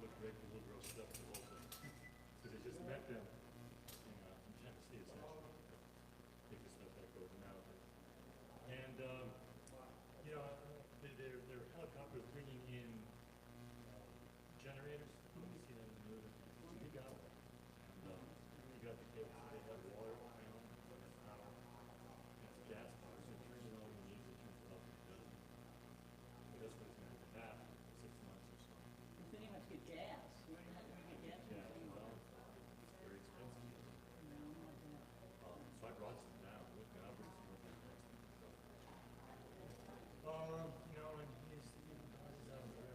with Rick, the little girl stuff the whole thing. Because I just met them in Tennessee, essentially. Take the stuff back over now. And, you know, their helicopters bringing in generators. You see them in the movie. So he got one. And he got the cable. So they have water, power. It's gas power. So it turns it on when you use it, turns it off when it doesn't. But that's what it's going to have for 6 months or so. But then you have to get gas. Where do you have to get gas? Yeah, well, it's very expensive. So I brought some down with me. I'll bring some with me next time. You know, and he's out of there.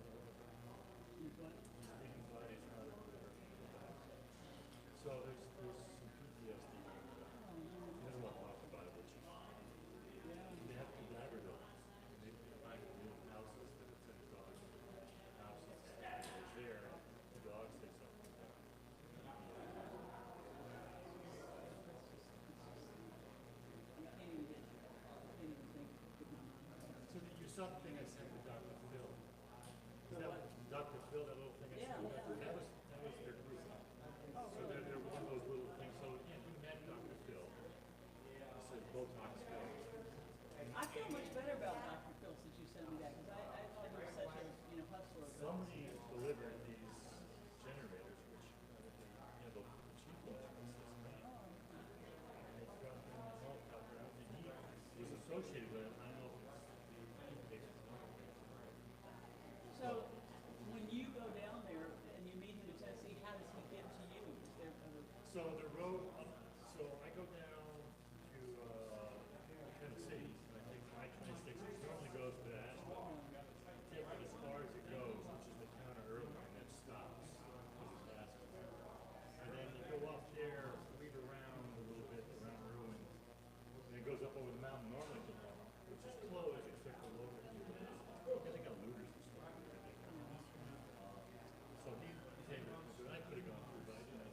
He's what? He's thinking about it out of there. So there's some PTSD. He doesn't want to talk about it, which is, they have to be Labradors. They find new houses that it's in the dog's houses. And it's there, the dog say something like that. So you saw the thing I sent to Dr. Phil. Dr. Phil, that little thing I sent? That was their group. So they're one of those little things. So yeah, you met Dr. Phil. He said Botox Phil. I feel much better about Dr. Phil since you sent me that, because I thought he was such a hustler. Somebody delivered these generators, which the cheap ones. And it's got them in the helicopter. And he was associated with it. I don't know if it's So when you go down there and you meet him in Tennessee, how does he get to you? Is there So the road, so I go down to Tennessee, and I take I-26, which normally goes to Asheville. Take it as far as it goes, which is the town of Irving, and then stops, because it's Asheville. And then you go up there, weave around a little bit, around Ruin, and it goes up over the mountain normally to Normal, which is closed except for local people. They got looters and stuff. So he came, and I could have gone through, but I didn't.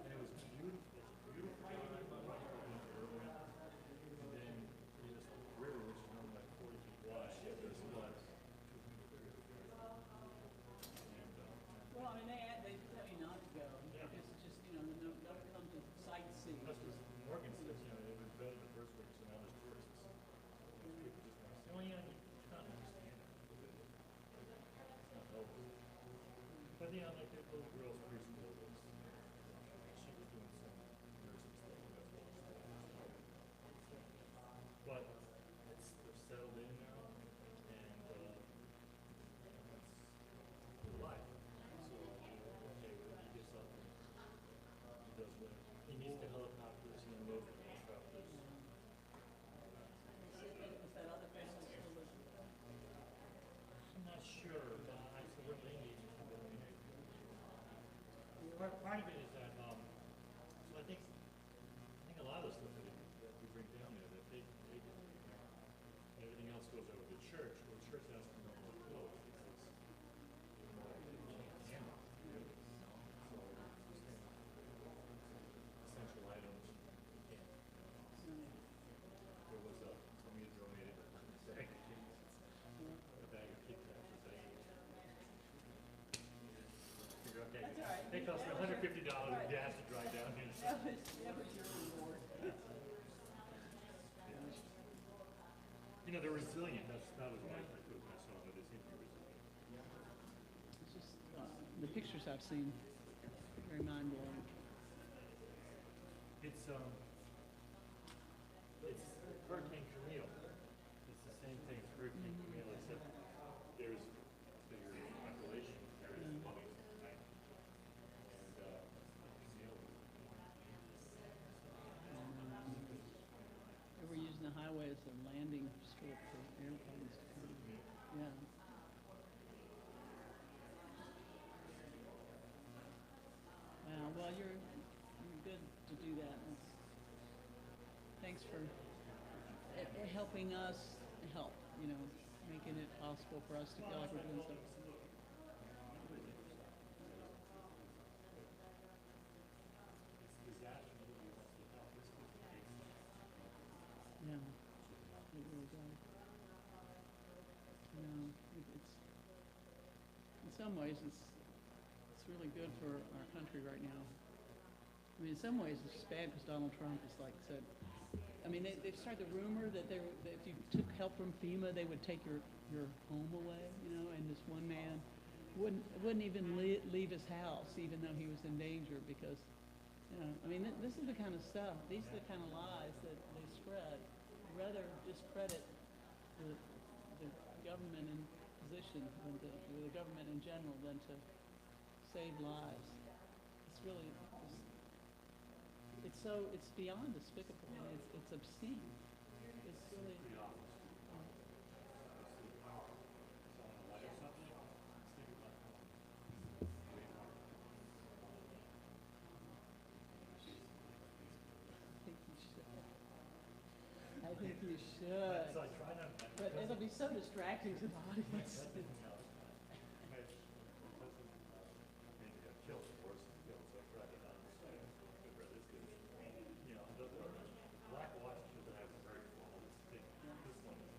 And it was beautiful. Beautiful drive right into Irving. And then this river, which is only like 40 feet wide, there's what? well, I mean, they tell you not to go. Yeah. Because it's just, don't come to sightsee. That's what Morgan says, it was better the first week, so now there's tourists. People just want to say, oh yeah, you can't understand it. It's not helpful. But yeah, like that little girl's preschool was, she was doing some nursing stuff, and that's what she was. But they're settled in now, and it's life. So, okay, when he gets up, he does what he needs the helicopters and the local helicopters. Is that other family still with you? I'm not sure, but I said what they need to go in. Part of it is that, so I think a lot of the stuff that we bring down there, that they do. Everything else goes over to church, well, the church has to know what to close, because you can't handle it, really. So, essential items, you can't. There was somebody had donated a bag of Kit Kats, for figure out, okay, That's all right. they cost me $150 of gas to drive down here. That was your reward. You know, they're resilient. That's not as much I put when I saw them, but they seem to be resilient. It's just the pictures I've seen, very mind blowing. It's Hurricane Camille. It's the same thing as Hurricane Camille, except there's bigger population. There is mummies, right? And Camille. They were using the highway as a landing strip for airplanes to come. Yeah. Wow. Well, you're good to do that. Thanks for helping us help. Making it possible for us to feel like we're doing something. Yeah, it really does. It's some ways, it's really good for our country right now. I mean, in some ways, it's bad because Donald Trump has like said, I mean, they've started the rumor that that if you took help from FEMA, they would take your home away, you know, and this one man wouldn't even leave his house even though he was in danger because, you know, I mean, this is the kind of stuff, these are the kind of lies that they spread. I'd rather discredit the government in position than the government in general than to save lives. It's really, it's beyond despicable. I mean, it's obscene. It's really. I think you should. So I try not. But it'll be so distracting to the audience.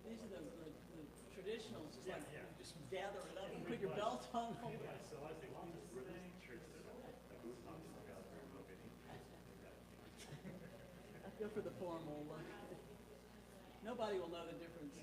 These are the traditionals, just like you just gather it up and put your belt on. So I think I'll just wear these shirts that are like I go for the formal look. Nobody will know the difference.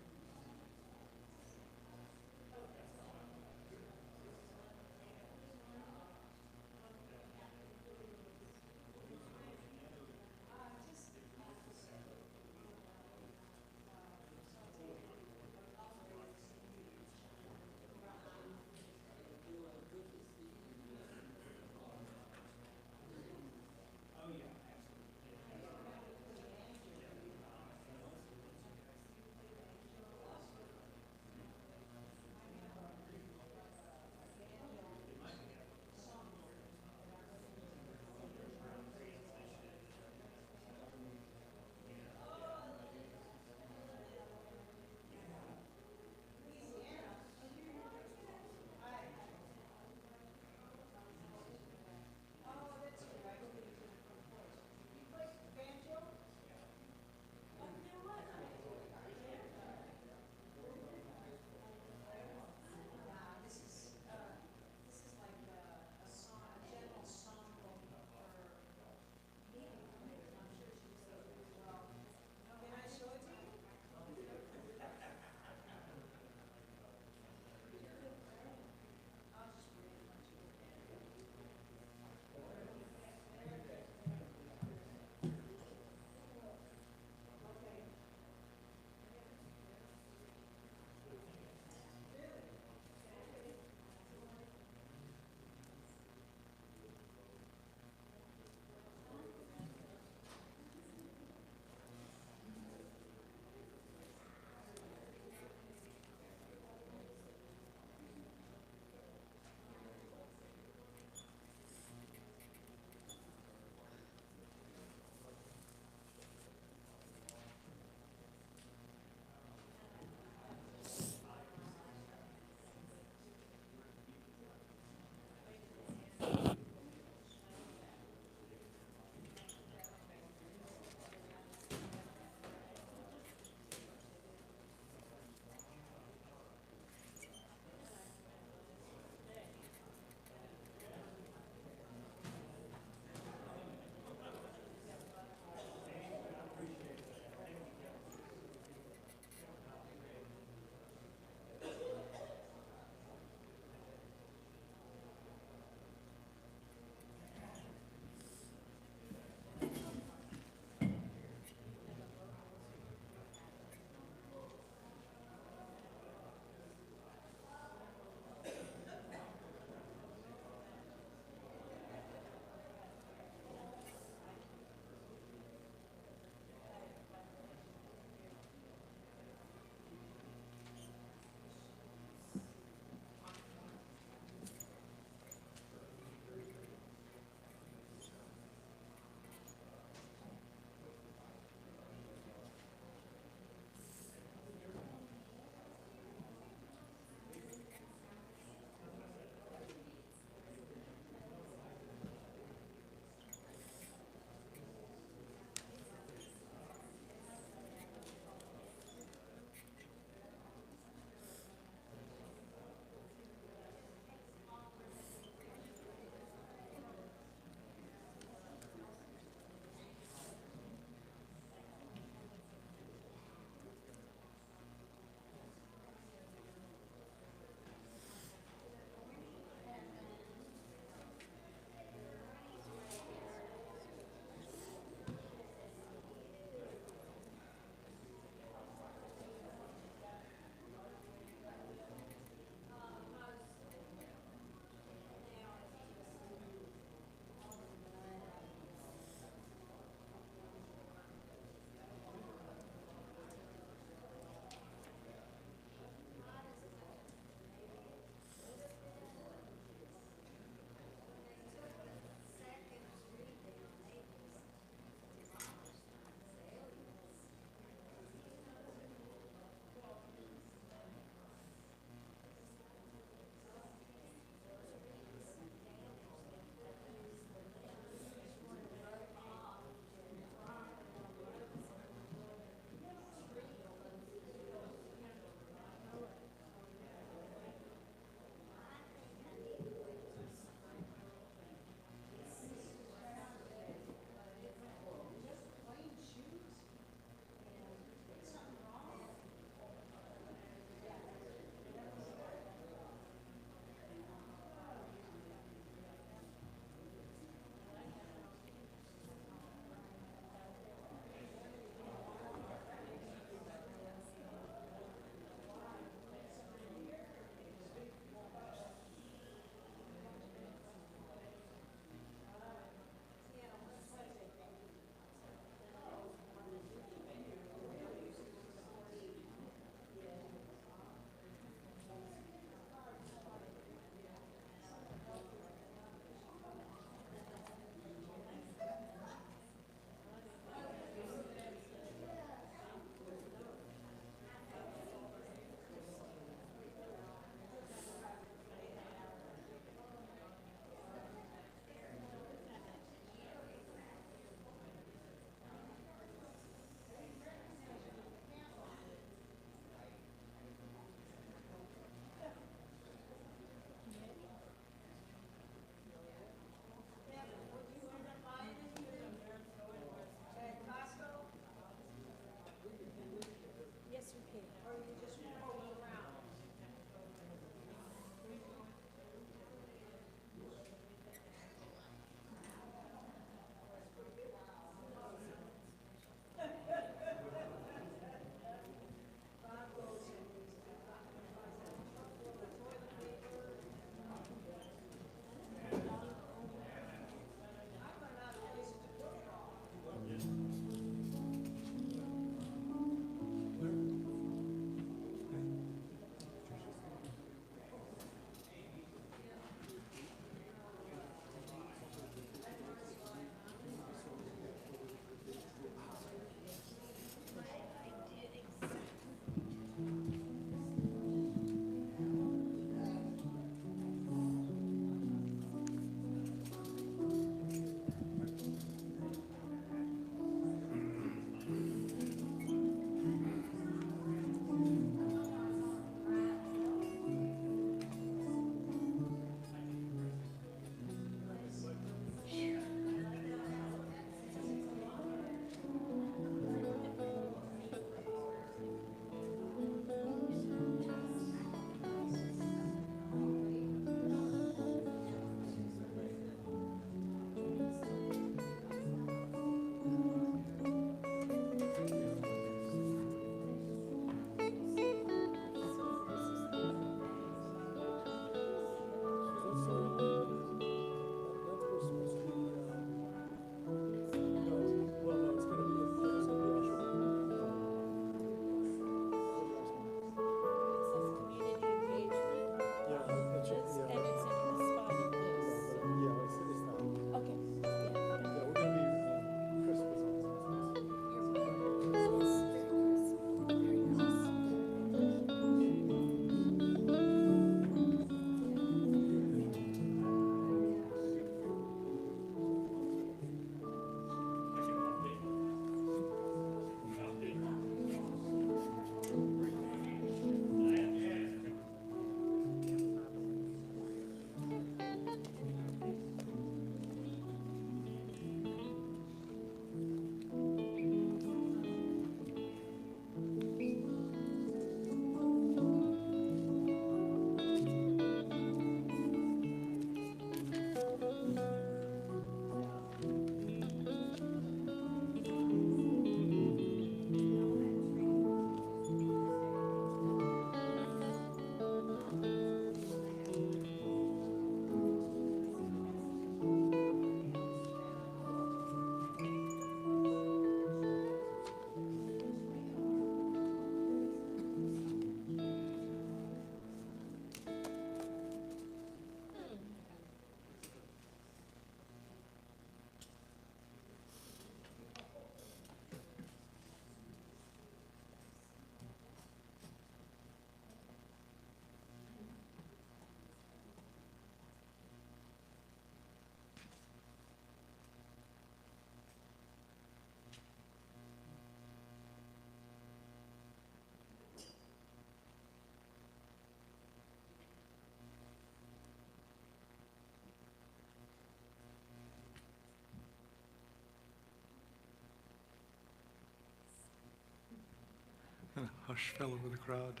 Hush fell over the crowd.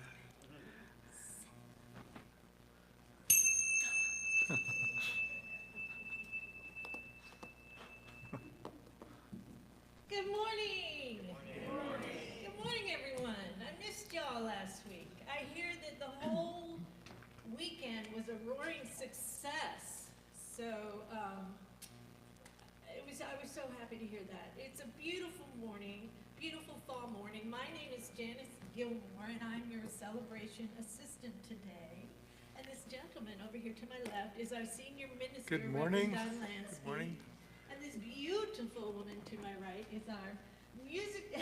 Good morning. Good morning, everyone. I missed y'all last week. I hear that the whole weekend was a roaring success. So I was so happy to hear that. It's a beautiful morning, beautiful fall morning. My name is Janice Gilmore, and I'm your celebration assistant today. And this gentleman over here to my left is our senior minister, Good morning. Reverend Don Lansky. Good morning. And this beautiful woman to my right is our music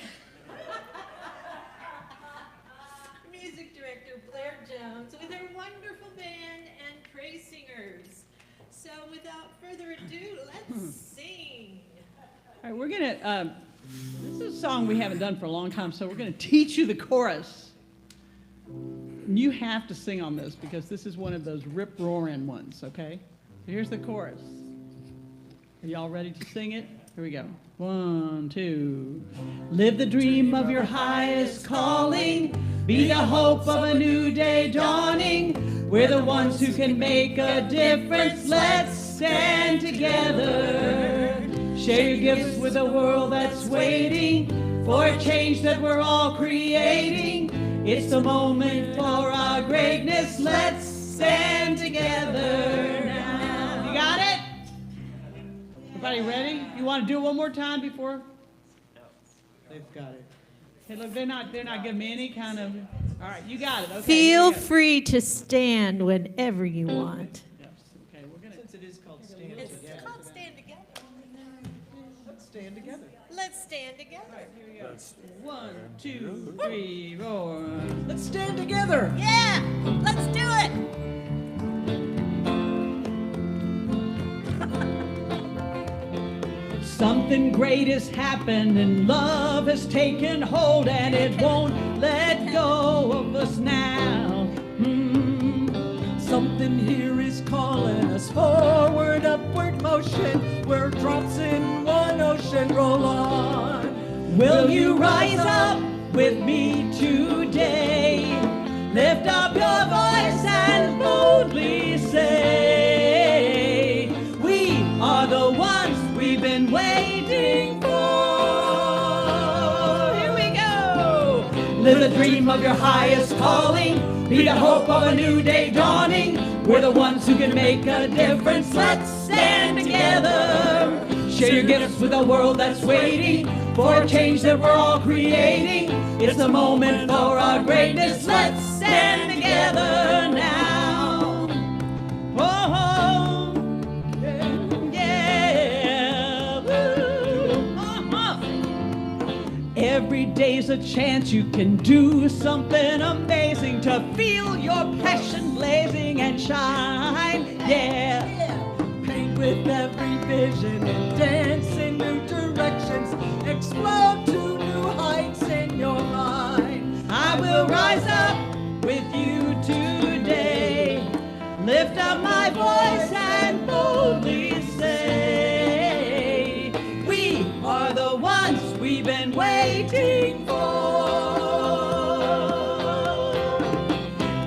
music director, Blair Jones, with her wonderful band and praise singers. So without further ado, let's sing. All right, we're gonna, this is a song we haven't done for a long time, so we're gonna teach you the chorus. And you have to sing on this because this is one of those rip-roaring ones, okay? So here's the chorus. Are y'all ready to sing it? Here we go. 1, 2. Live the dream of your highest calling. Be the hope of a new day dawning. We're the ones who can make a difference. Let's stand together. Share your gifts with a world that's waiting for a change that we're all creating. It's the moment for our greatness. Let's stand together now. You got it? Everybody ready? You want to do it one more time before? They've got it. Hey, look, they're not giving me any kind of. All right, you got it. Okay. Feel free to stand whenever you want. Yes. Okay, we're gonna. Since it is called Stand It's Together. called Stand Together. Let's stand together. Let's stand together. Here we go. 1, 2, 3, 4. Let's stand together. Yeah, let's do it. Something great has happened and love has taken hold and it won't let go of us now. Something here is calling us forward, upward motion. We're drops in one ocean, roll on. Will you rise up with me today? Lift up your voice and boldly say, we are the ones we've been waiting for. Here we go. Live the dream of your highest calling. Be the hope of a new day dawning. We're the ones who can make a difference. Let's stand together. Share your gifts with a world that's waiting for a change that we're all creating. It's the moment for our greatness. Let's stand together now. Oh, yeah. Every day's a chance you can do something amazing to feel your passion blazing and shine. Yeah. Paint with every vision and dance in new directions. Explode to new heights in your mind. I will rise up with you today. Lift up my voice and boldly say, we are the ones we've been waiting for.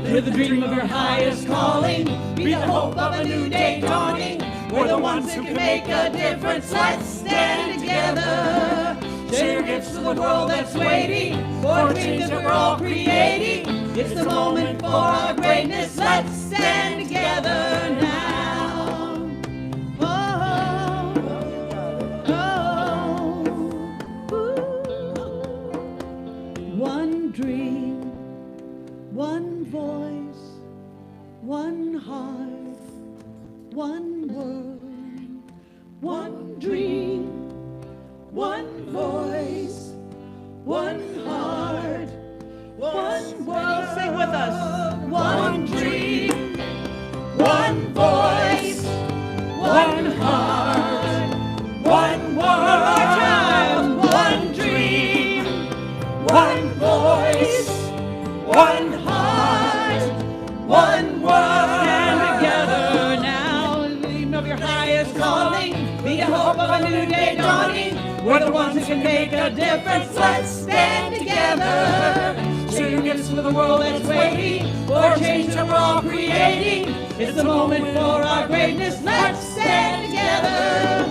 Live the dream of your highest calling. Be the hope of a new day dawning. We're the ones who can make a difference. Let's stand together. Share your gifts to the world that's waiting for a change that we're all creating. It's the moment for our greatness. Let's stand together now. Oh, oh, ooh. One dream, one voice, one heart, one word, one dream, one voice, one heart, one word. Sing with us. One dream, one voice, one heart, one word. One time. One dream, one voice, one heart, one word. Stand together now. In the name of your highest calling. Be the hope of a new day dawning. We're the ones who can make a difference. Let's stand together. new gifts for the world that's waiting for change that we're all creating. It's the moment for our greatness. Let's stand together.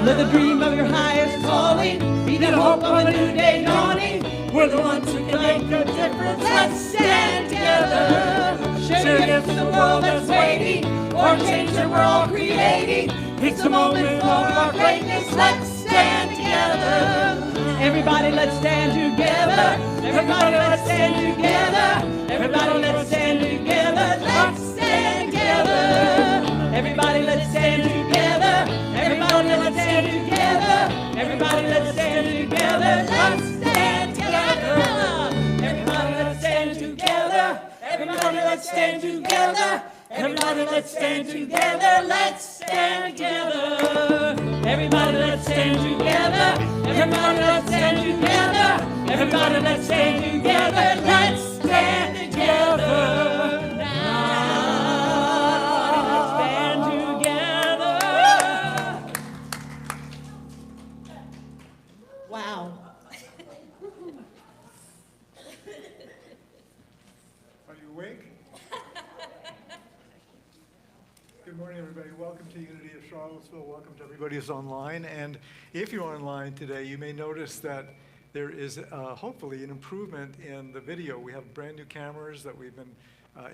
Let the dream of your highest calling be the hope of a new day dawning. We're the ones who can make a difference. Let's stand together. Share gifts for the world that's waiting for change that we're all creating. It's the moment for our greatness. Let's stand together. Everybody, let's stand together. Everybody, let's stand together. Everybody, let's stand together. Let's stand together. Everybody, let's stand together. Everybody, let's stand together. Everybody, let's stand together. Let's stand together. Everybody, let's stand together. Everybody, let's stand together. Everybody, let's stand together. Let's stand together. Everybody, let's stand together. Everybody, let's stand together. Everybody, let's stand together. Let's stand together. Now, stand together. Wow. Are you awake? Good morning, everybody. Welcome to Unity of Charlottesville. Welcome to everybody who's online. And if you're online today, you may notice that there is hopefully an improvement in the video. We have brand new cameras that we've been,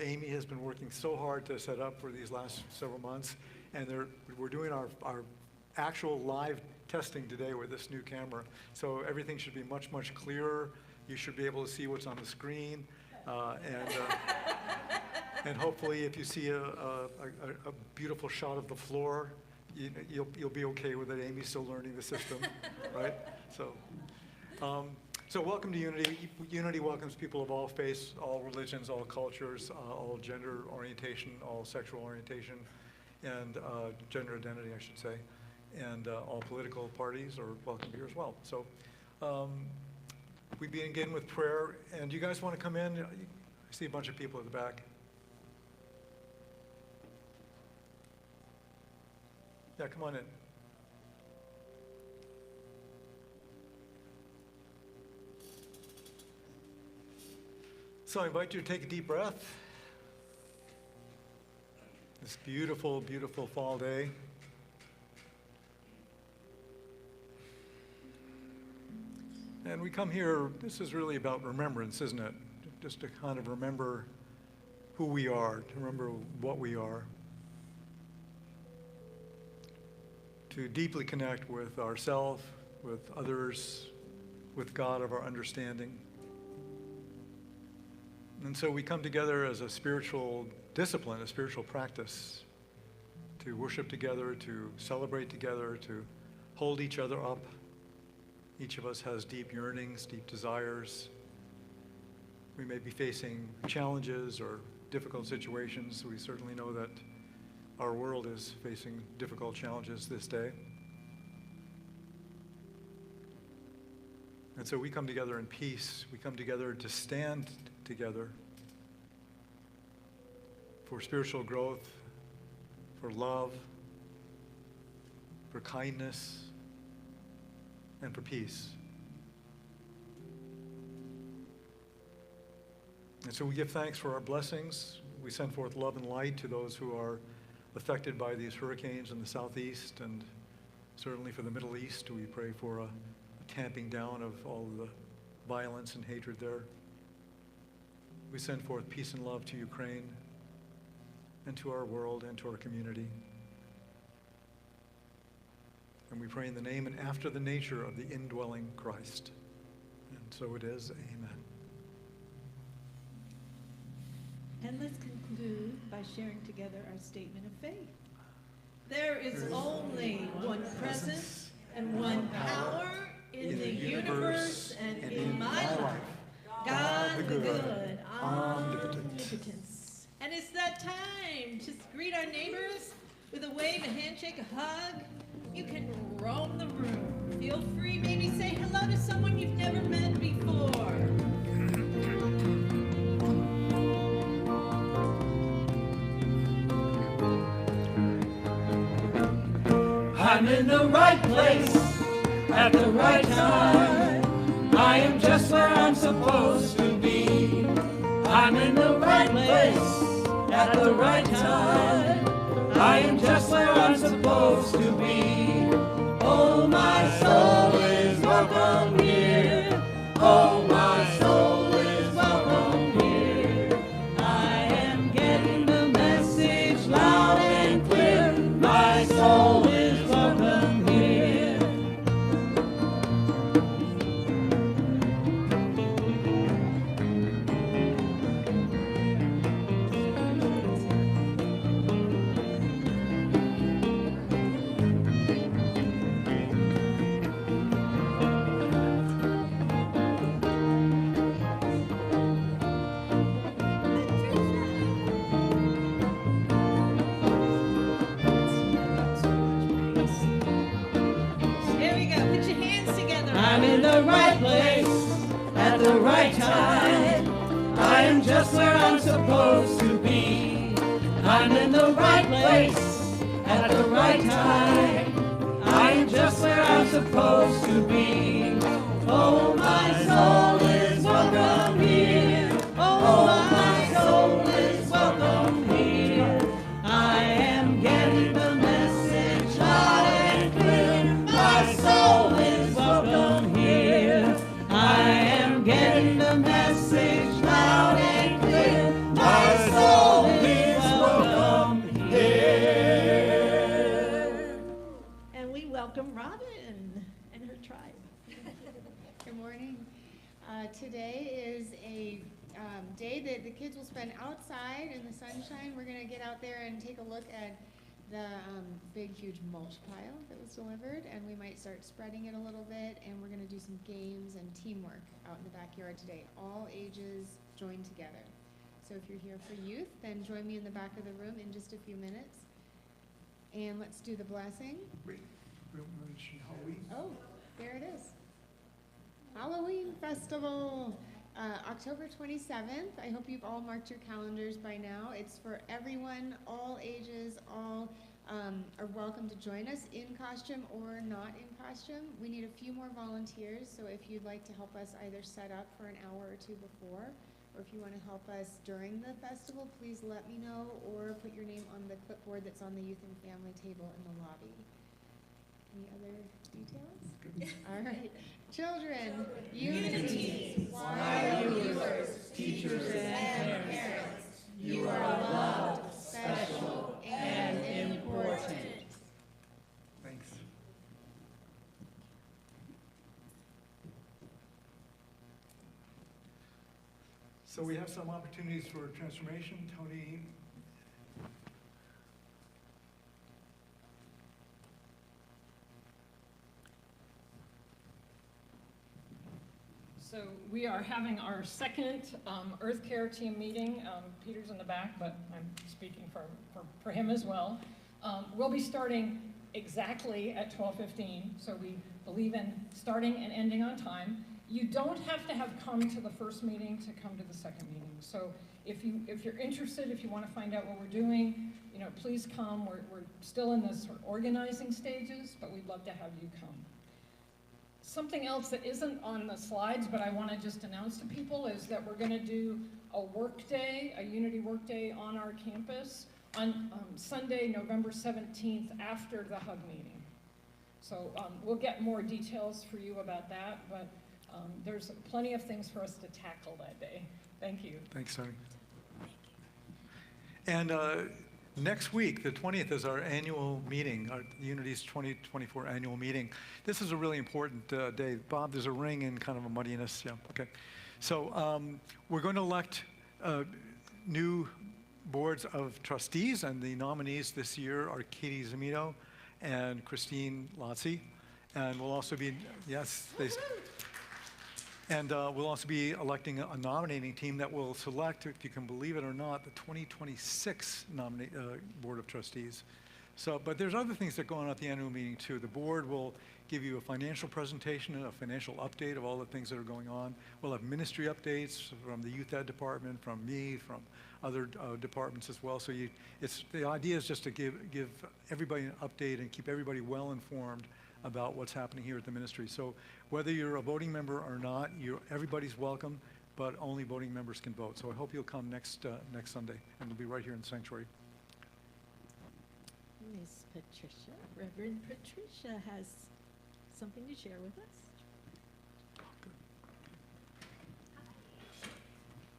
Amy has been working so hard to set up for these last several months. And we're doing our actual live testing today with this new camera. So everything should be much, much clearer. You should be able to see what's on the screen. And hopefully, if you see a beautiful shot of the floor, you'll be okay with it. Amy's still learning the system, right? So welcome to Unity. Unity welcomes people of all faiths, all religions, all cultures, all gender orientation, all sexual orientation, and gender identity, I should say, and all political parties are welcome here as well. So we begin with prayer, and you guys want to come in? I see a bunch of people at the back. Yeah, come on in. So I invite you to take a deep breath. This beautiful, beautiful fall day. And we come here, this is really about remembrance, isn't it? Just to kind of remember who we are, to remember what we are. To deeply connect with ourselves, with others, with God of our understanding. And so we come together as a spiritual discipline, a spiritual practice, to worship together, to celebrate together, to hold each other up. Each of us has deep yearnings, deep desires. We may be facing challenges or difficult situations. We certainly know that our world is facing difficult challenges this day. And so we come together in peace. We come together to stand together for spiritual growth, for love, for kindness, and for peace. And so we give thanks for our blessings. We send forth love and light to those who are affected by these hurricanes in the southeast, and certainly for the Middle East. We pray for a tamping down of all of the violence and hatred there. We send forth peace and love to Ukraine and to our world and to our community. And we pray in the name and after the nature of the indwelling Christ. And so it is. Amen. And let's conclude by sharing together our statement of faith. There is only one presence and one power in the universe and in my life. God the good, omnipotence. And it's that time to greet our neighbors with a wave, a handshake, a hug. You can roam the room. Feel free, maybe say hello to someone you've never met before. I'm in the right place at the right time. I am just where I'm supposed to be. I'm in the right place at the right time. I am just where I'm supposed to be. Oh, my soul is welcome here. Oh, my soul is welcome here. I am getting the message loud and clear. My soul is welcome here. There we go. Put your hands together. I'm in the right place at the right time. I am just where I'm supposed to be. I'm in the right place at the right time. I am just where I'm supposed to be. Oh, my soul is welcome here. Oh, my soul is welcome here. I am getting the message loud and clear. My soul is welcome here. I am getting the message loud and clear. My soul is welcome here. And we welcome Robin and her tribe. Good morning. Today is a day that the kids will spend outside in the sunshine. We're going to get out there and take a look at the big, huge mulch pile that was delivered, and we might start spreading it a little bit, and we're going to do some games and teamwork out in the backyard today. All ages join together. So if you're here for youth, then join me in the back of the room in just a few minutes. And let's do the blessing. Wait, we don't mention Halloween. Oh, there it is. Halloween Festival, October 27th. I hope you've all marked your calendars by now. It's for everyone, all ages, all are welcome to join us in costume or not in costume. We need a few more volunteers, so if you'd like to help us either set up for an hour or two before, or if you want to help us during the festival, please let me know, or put your name on the clipboard that's on the youth and family table in the lobby. Any other details? All right. Children, unity, wise rulers, teachers, and parents, you are loved, special, and important. Thanks. So we have some opportunities for transformation. Tony, So we are having our second Earth Care team meeting. Peter's in the back, but I'm speaking for him as well. We'll be starting exactly at 12:15, so we believe in starting and ending on time. You don't have to have come to the first meeting to come to the second meeting. So if you're interested, if you want to find out what we're doing, please come. We're still in the sort of organizing stages, but we'd love to have you come. Something else that isn't on the slides, but I want to just announce to people, is that we're going to do a work day, a Unity work day on our campus on Sunday, November 17th, after the HUG meeting. So we'll get more details for you about that, but there's plenty of things for us to tackle that day. Thank you. thanks, Tony. And next week, the 20th, is our annual meeting, our Unity's 2024 annual meeting. This is a really important day. Bob, there's a ring and kind of a muddiness. Yeah, okay. So we're going to elect new boards of trustees, and the nominees this year are Katie Zamito and Christine Lotzi. And we'll also be, yes, and we'll also be electing a nominating team that will select, if you can believe it or not, the 2026 Board of Trustees. So, but there's other things that go on at the annual meeting too. The board will give you a financial presentation and a financial update of all the things that are going on. We'll have ministry updates from the youth ed department, from me, from other departments as well. So the idea is just to give everybody an update and keep everybody well informed about what's happening here at the ministry. So whether you're a voting member or not, everybody's welcome. but only voting members can vote. So I hope you'll come next Sunday, and we'll be right here in the sanctuary. Miss Patricia, Reverend Patricia has something to share with us.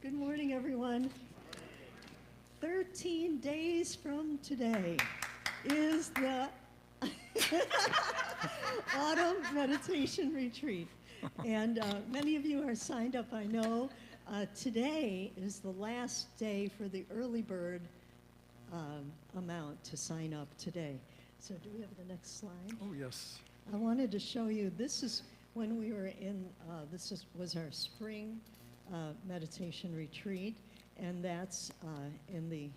Good morning, everyone. 13 days from today is the Autumn Meditation Retreat. And many of you are signed up, I know. Today is the last day for the early bird amount to sign up today. So do we have the next slide? Oh, yes. I wanted to show you, this is when we were in, was our spring meditation retreat, and that's in the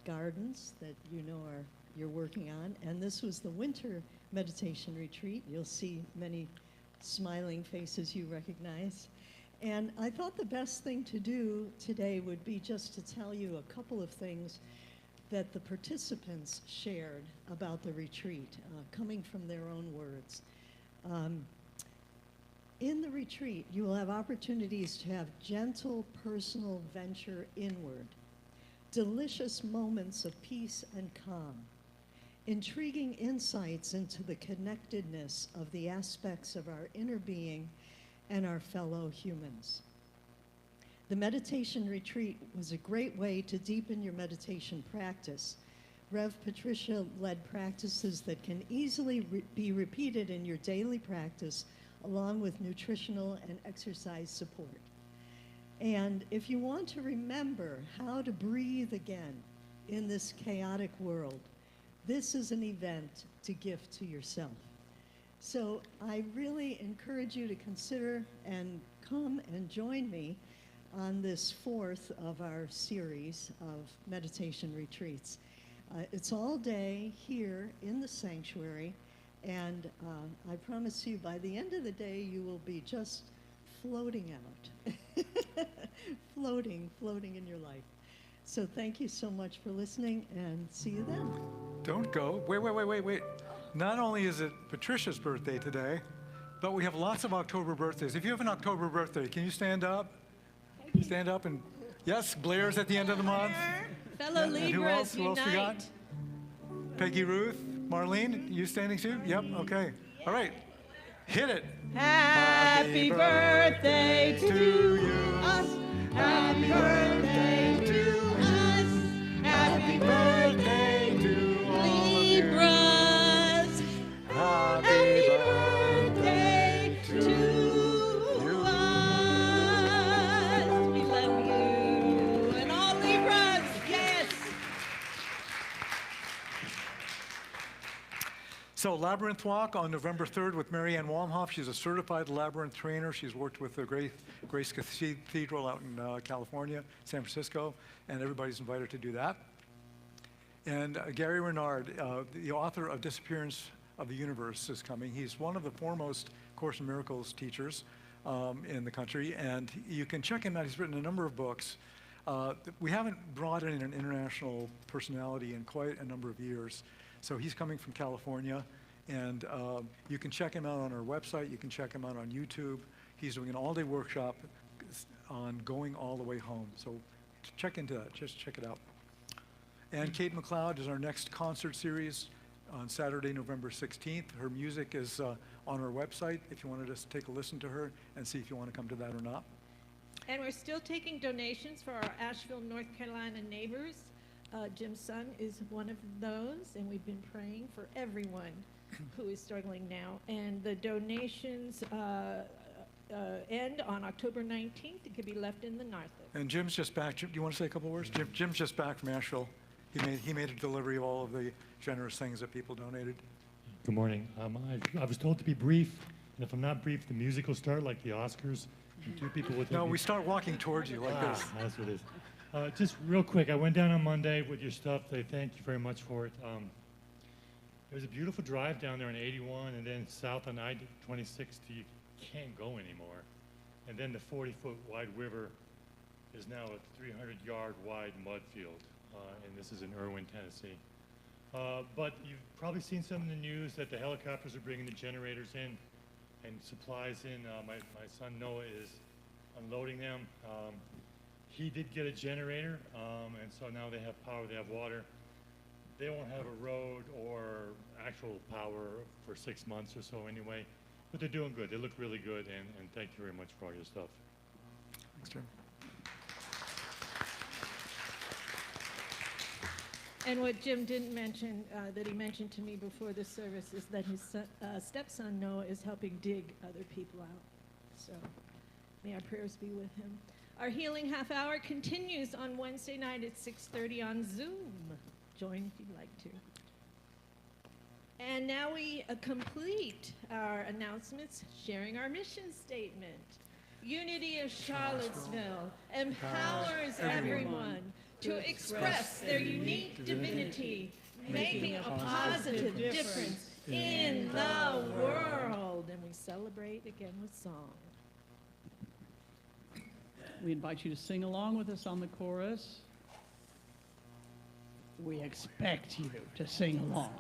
gardens that you know you're working on. And this was the winter meditation retreat. You'll see many smiling faces you recognize. And I thought the best thing to do today would be just to tell you a couple of things that the participants shared about the retreat, coming from their own words. In the retreat, you will have opportunities to have gentle personal venture inward, delicious moments of peace and calm, intriguing insights into the connectedness of the aspects of our inner being and our fellow humans. The meditation retreat was a great way to deepen your meditation practice. Rev Patricia led practices that can easily be repeated in your daily practice, along with nutritional and exercise support. And if you want to remember how to breathe again in this chaotic world, this is an event to gift to yourself. So I really encourage you to consider and come and join me on this fourth of our series of meditation retreats. It's all day here in the sanctuary, and I promise you by the end of the day you will be just floating out, floating in your life. So thank you so much for listening, and see you then. Don't go. Wait. Not only is it Patricia's birthday today, but we have lots of October birthdays. If you have an October birthday, can you stand up? Stand up and, yes, Blair's at the end of the month. Fellow And Libras, who else we got? unite. Peggy Ruth, Marlene, you standing too? Yep, okay. All right, hit it. Happy birthday to us. Happy birthday to us. Happy birthday to Libras. Happy birthday to us. We love you. And all Libras, yes. So Labyrinth Walk on November 3rd with Marianne Walmhoff. She's a certified labyrinth trainer. She's worked with the Grace Cathedral out in California, San Francisco, and everybody's invited to do that. And Gary Renard, the author of Disappearance of the Universe, is coming. He's one of the foremost Course in Miracles teachers in the country, and you can check him out. He's written a number of books. We haven't brought in an international personality in quite a number of years. So he's coming from California, and you can check him out on our website. You can check him out on YouTube. He's doing an all-day workshop on going all the way home. So check into that. Just check it out. And Kate McLeod is our next concert series on Saturday, November 16th. Her music is on our website if you want to just take a listen to her and see if you want to come to that or not. And we're still taking donations for our Asheville, North Carolina neighbors. Jim's son is one of those, and we've been praying for everyone who is struggling now. And the donations end on October 19th. It can be left in the narthex. And Jim's just back. Jim, do you want to say a couple words? Jim's just back from Asheville. He made a delivery of all of the generous things that people donated. Good morning. I was told to be brief, and if I'm not brief, the music will start like the Oscars. And two people will No, we start walking towards you like this. That's what it is. Just real quick, I went down on Monday with your stuff. They thank you very much for it. It was a beautiful drive down there on 81, and then south on I-26 to you can't go anymore. And then the 40-foot wide river is now a 300-yard wide mud field, and this is in Irwin, Tennessee. But you've probably seen some in the news that the helicopters are bringing the generators in and supplies in. My son Noah is unloading them. He did get a generator, and so now they have power, they have water. They won't have a road or actual power for 6 months or so anyway, but they're doing good. They look really good, and thank you very much for all your stuff. Thanks, Jim. And what Jim didn't mention, that he mentioned to me before the service, is that his stepson Noah is helping dig other people out. So may our prayers be with him. Our healing half hour continues on Wednesday night at 6:30 on Zoom. Join if you'd like to. And now we complete our announcements, sharing our mission statement. Unity of Charlottesville empowers everyone to express their unique divinity, making a positive difference in the world. And we celebrate again with song. We invite you to sing along with us on the chorus. We expect you to sing along.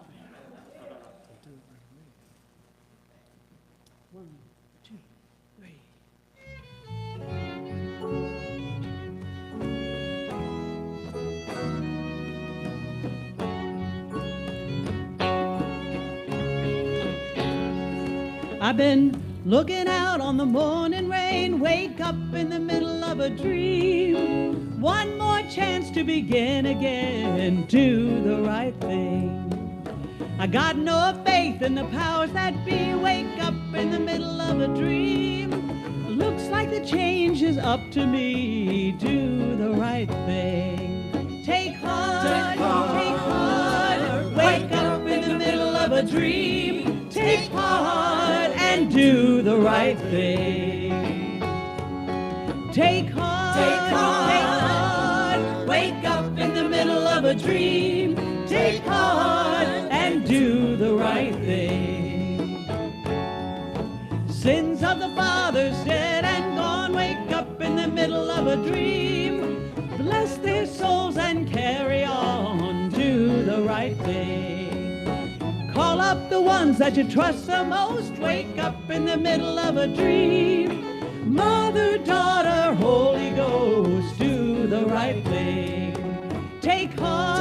1, 2, 3. I've been looking out on the morning rain, wake up in the middle of a dream. One more chance to begin again, do the right thing. I got no faith in the powers that be, wake up in the middle of a dream. Looks like the change is up to me, do the right thing. Take heart, take heart, wake up in the middle of a dream. Take heart and do the right thing. Take heart, wake up in the middle of a dream. Take heart and do the right thing. Sins of the fathers dead and gone, wake up in the middle of a dream. Bless their souls and carry on, do the right thing. Call up the ones that you trust the most, wake up in the middle of a dream. Mother, daughter, Holy Ghost, do the right thing. Take heart,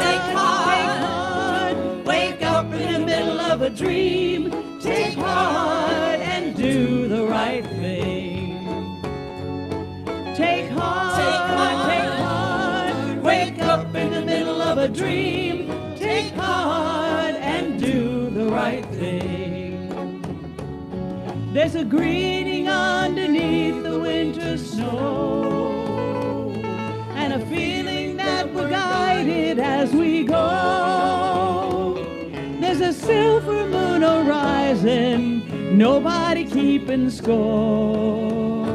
wake up in the middle of a dream. Take heart and do the right thing. Take heart, wake up in the middle of a dream. Take heart and do the right thing. There's a greeting underneath the winter snow, and a feeling that we're guided as we go. There's a silver moon horizon, nobody keeping score.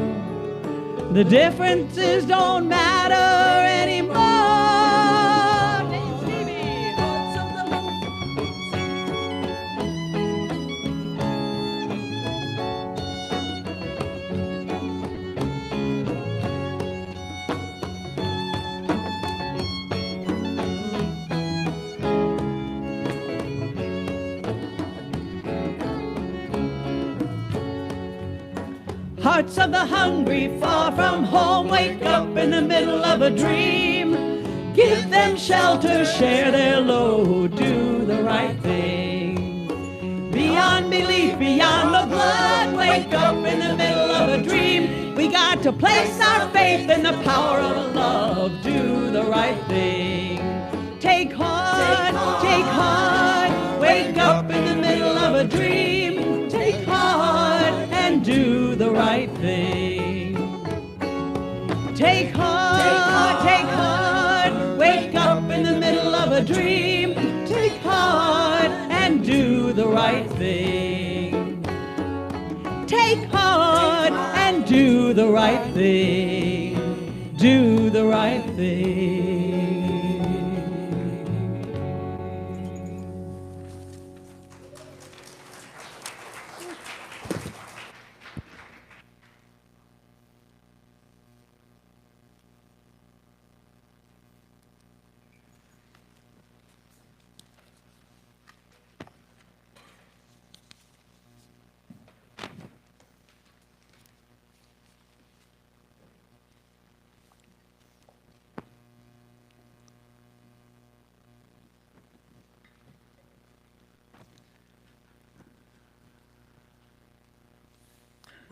The differences don't matter anymore. Hearts of the hungry, far from home, wake up in the middle of a dream. Give them shelter, share their load, do the right thing. Beyond belief, beyond the blood, wake up in the middle of a dream. We got to place our faith in the power of love, do the right thing. Take heart, wake up in the middle of a dream. Take heart and do the right thing. Take heart, wake up in the middle of a dream. Take heart and do the right thing. Take heart and do the right thing. Do the right thing.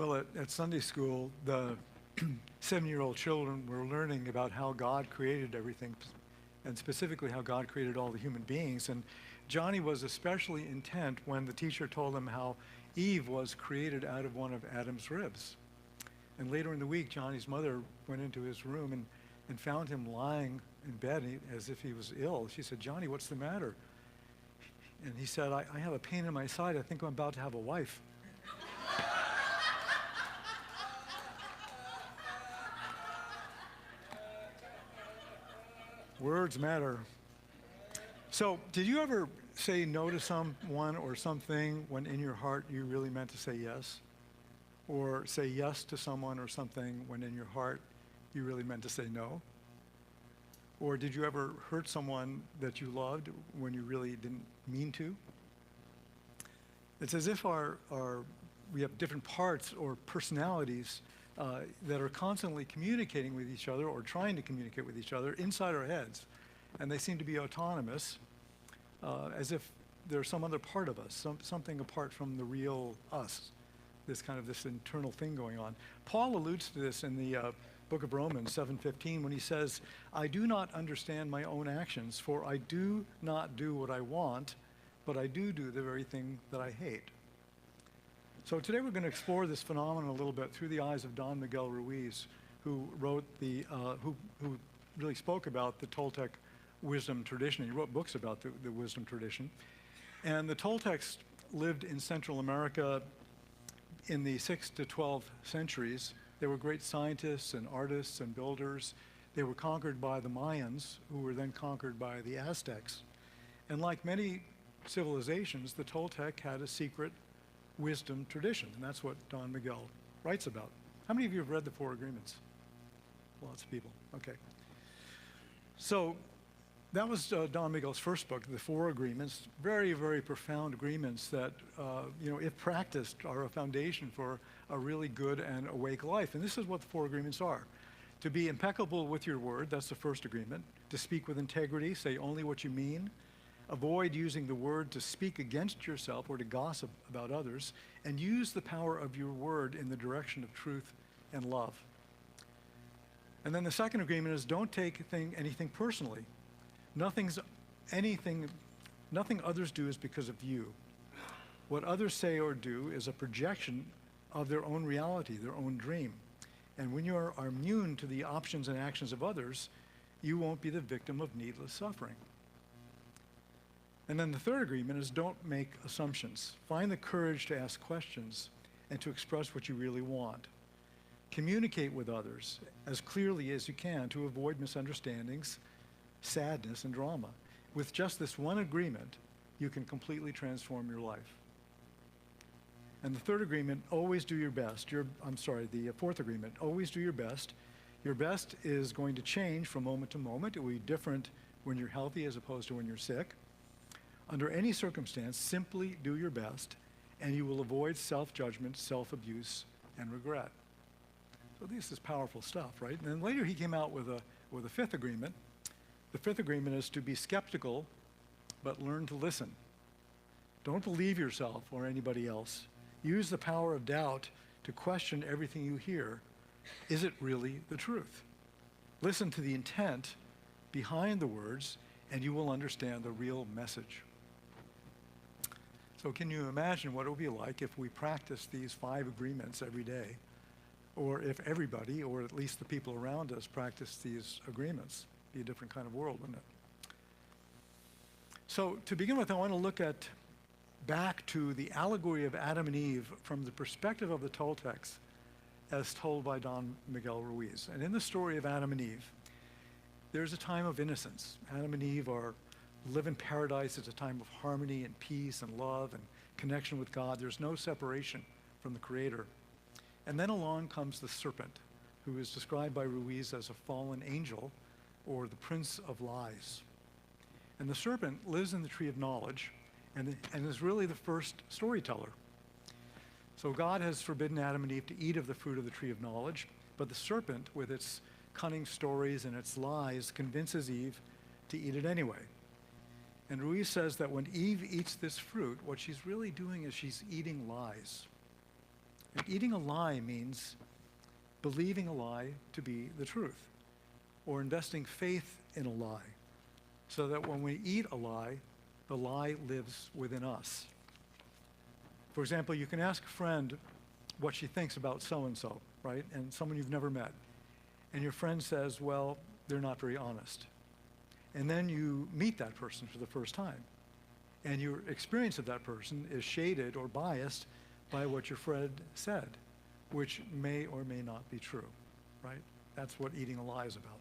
Well, at Sunday school, the 7-year-old children were learning about how God created everything, and specifically how God created all the human beings. And Johnny was especially intent when the teacher told him how Eve was created out of one of Adam's ribs. And later in the week, Johnny's mother went into his room and found him lying in bed as if he was ill. She said, "Johnny, what's the matter?" And he said, I have a pain in my side. I think I'm about to have a wife. Words matter. So, did you ever say no to someone or something when in your heart you really meant to say yes? Or say yes to someone or something when in your heart you really meant to say no? Or did you ever hurt someone that you loved when you really didn't mean to? It's as if we have different parts or personalities that are constantly communicating with each other or trying to communicate with each other inside our heads. And they seem to be autonomous, as if there's some other part of us, something apart from the real us, this internal thing going on. Paul alludes to this in the book of Romans 7:15 when he says, "I do not understand my own actions, for I do not do what I want, but I do the very thing that I hate." So today we're going to explore this phenomenon a little bit through the eyes of Don Miguel Ruiz, who wrote who really spoke about the Toltec wisdom tradition. He wrote books about the wisdom tradition. And the Toltecs lived in Central America in the 6th to 12th centuries. They were great scientists and artists and builders. They were conquered by the Mayans, who were then conquered by the Aztecs. And like many civilizations, the Toltec had a secret wisdom tradition, and that's what Don Miguel writes about. How many of you have read the Four Agreements? Lots of people. Okay. So that was Don Miguel's first book, The Four Agreements. Very, very profound agreements that, if practiced, are a foundation for a really good and awake life. And this is what the Four Agreements are. To be impeccable with your word, that's the first agreement. To speak with integrity, say only what you mean. Avoid using the word to speak against yourself or to gossip about others, and use the power of your word in the direction of truth and love. And then the second agreement is don't take anything personally. Nothing others do is because of you. What others say or do is a projection of their own reality, their own dream. And when you are immune to the options and actions of others, you won't be the victim of needless suffering. And then the third agreement is don't make assumptions. Find the courage to ask questions and to express what you really want. Communicate with others as clearly as you can to avoid misunderstandings, sadness, and drama. With just this one agreement, you can completely transform your life. And the third agreement, always do your best. The fourth agreement, always do your best. Your best is going to change from moment to moment. It will be different when you're healthy as opposed to when you're sick. Under any circumstance, simply do your best, and you will avoid self-judgment, self-abuse, and regret. So this is powerful stuff, right? And then later he came out with a fifth agreement. The fifth agreement is to be skeptical, but learn to listen. Don't believe yourself or anybody else. Use the power of doubt to question everything you hear. Is it really the truth? Listen to the intent behind the words, and you will understand the real message. So can you imagine what it would be like if we practiced these 5 agreements every day? Or if everybody, or at least the people around us, practiced these agreements? It'd be a different kind of world, wouldn't it? So to begin with, I want to look back to the allegory of Adam and Eve from the perspective of the Toltecs as told by Don Miguel Ruiz. And in the story of Adam and Eve, there's a time of innocence. Adam and Eve live in paradise. It's a time of harmony and peace and love and connection with God. There's no separation from the Creator. And then along comes the serpent, who is described by Ruiz as a fallen angel or the prince of lies. And the serpent lives in the tree of knowledge and is really the first storyteller. So God has forbidden Adam and Eve to eat of the fruit of the tree of knowledge, but the serpent, with its cunning stories and its lies, convinces Eve to eat it anyway. And Ruiz says that when Eve eats this fruit, what she's really doing is she's eating lies. And eating a lie means believing a lie to be the truth, or investing faith in a lie, so that when we eat a lie, the lie lives within us. For example, you can ask a friend what she thinks about so-and-so, right? And someone you've never met. And your friend says, well, they're not very honest. And then you meet that person for the first time. And your experience of that person is shaded or biased by what your friend said, which may or may not be true, right? That's what eating a lie is about.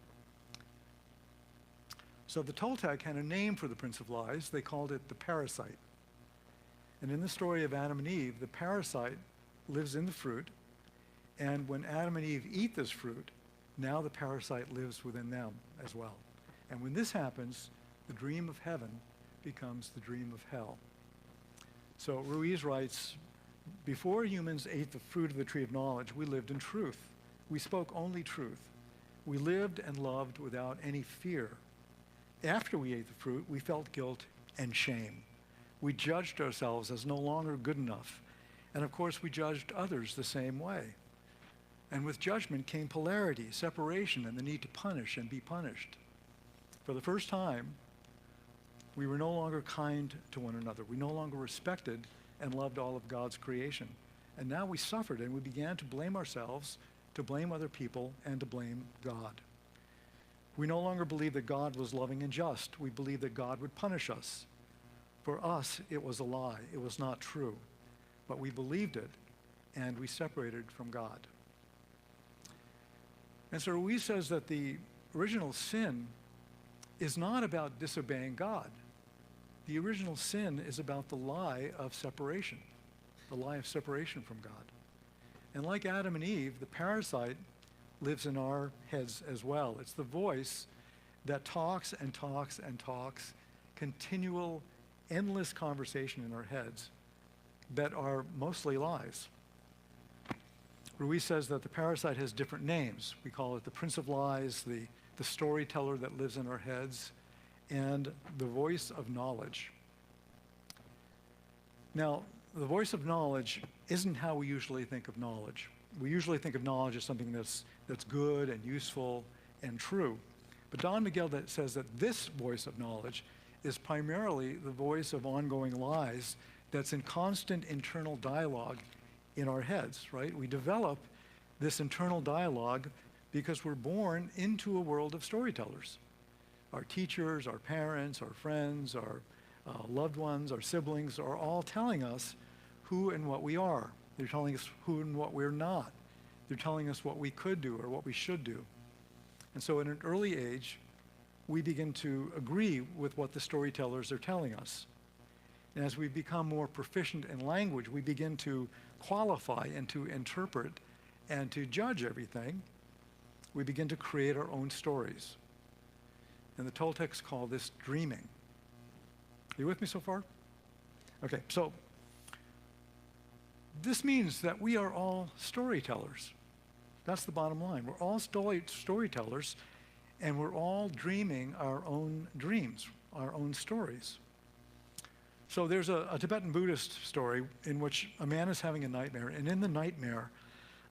So the Toltec had a name for the Prince of Lies. They called it the parasite. And in the story of Adam and Eve, the parasite lives in the fruit, and when Adam and Eve eat this fruit, now the parasite lives within them as well. And when this happens, the dream of heaven becomes the dream of hell. So Ruiz writes, before humans ate the fruit of the tree of knowledge, we lived in truth. We spoke only truth. We lived and loved without any fear. After we ate the fruit, we felt guilt and shame. We judged ourselves as no longer good enough. And of course, we judged others the same way. And with judgment came polarity, separation, and the need to punish and be punished. For the first time, we were no longer kind to one another. We no longer respected and loved all of God's creation. And now we suffered, and we began to blame ourselves, to blame other people, and to blame God. We no longer believed that God was loving and just. We believed that God would punish us. For us, it was a lie. It was not true. But we believed it, and we separated from God. And so Ruiz says that the original sin is not about disobeying God. The original sin is about the lie of separation, the lie of separation from God. And like Adam and Eve, the parasite lives in our heads as well. It's the voice that talks and talks and talks, continual, endless conversation in our heads that are mostly lies. Ruiz says that the parasite has different names. We call it the Prince of Lies, the storyteller that lives in our heads, and the voice of knowledge. Now, the voice of knowledge isn't how we usually think of knowledge. We usually think of knowledge as something that's good and useful and true. But Don Miguel says that this voice of knowledge is primarily the voice of ongoing lies that's in constant internal dialogue in our heads, right? We develop this internal dialogue because we're born into a world of storytellers. Our teachers, our parents, our friends, our loved ones, our siblings are all telling us who and what we are. They're telling us who and what we're not. They're telling us what we could do or what we should do. And so at an early age, we begin to agree with what the storytellers are telling us. And as we become more proficient in language, we begin to qualify and to interpret and to judge everything. We begin to create our own stories. And the Toltecs call this dreaming. Are you with me so far? Okay, so this means that we are all storytellers. That's the bottom line. We're all storytellers, and we're all dreaming our own dreams, our own stories. So there's a Tibetan Buddhist story in which a man is having a nightmare, and in the nightmare,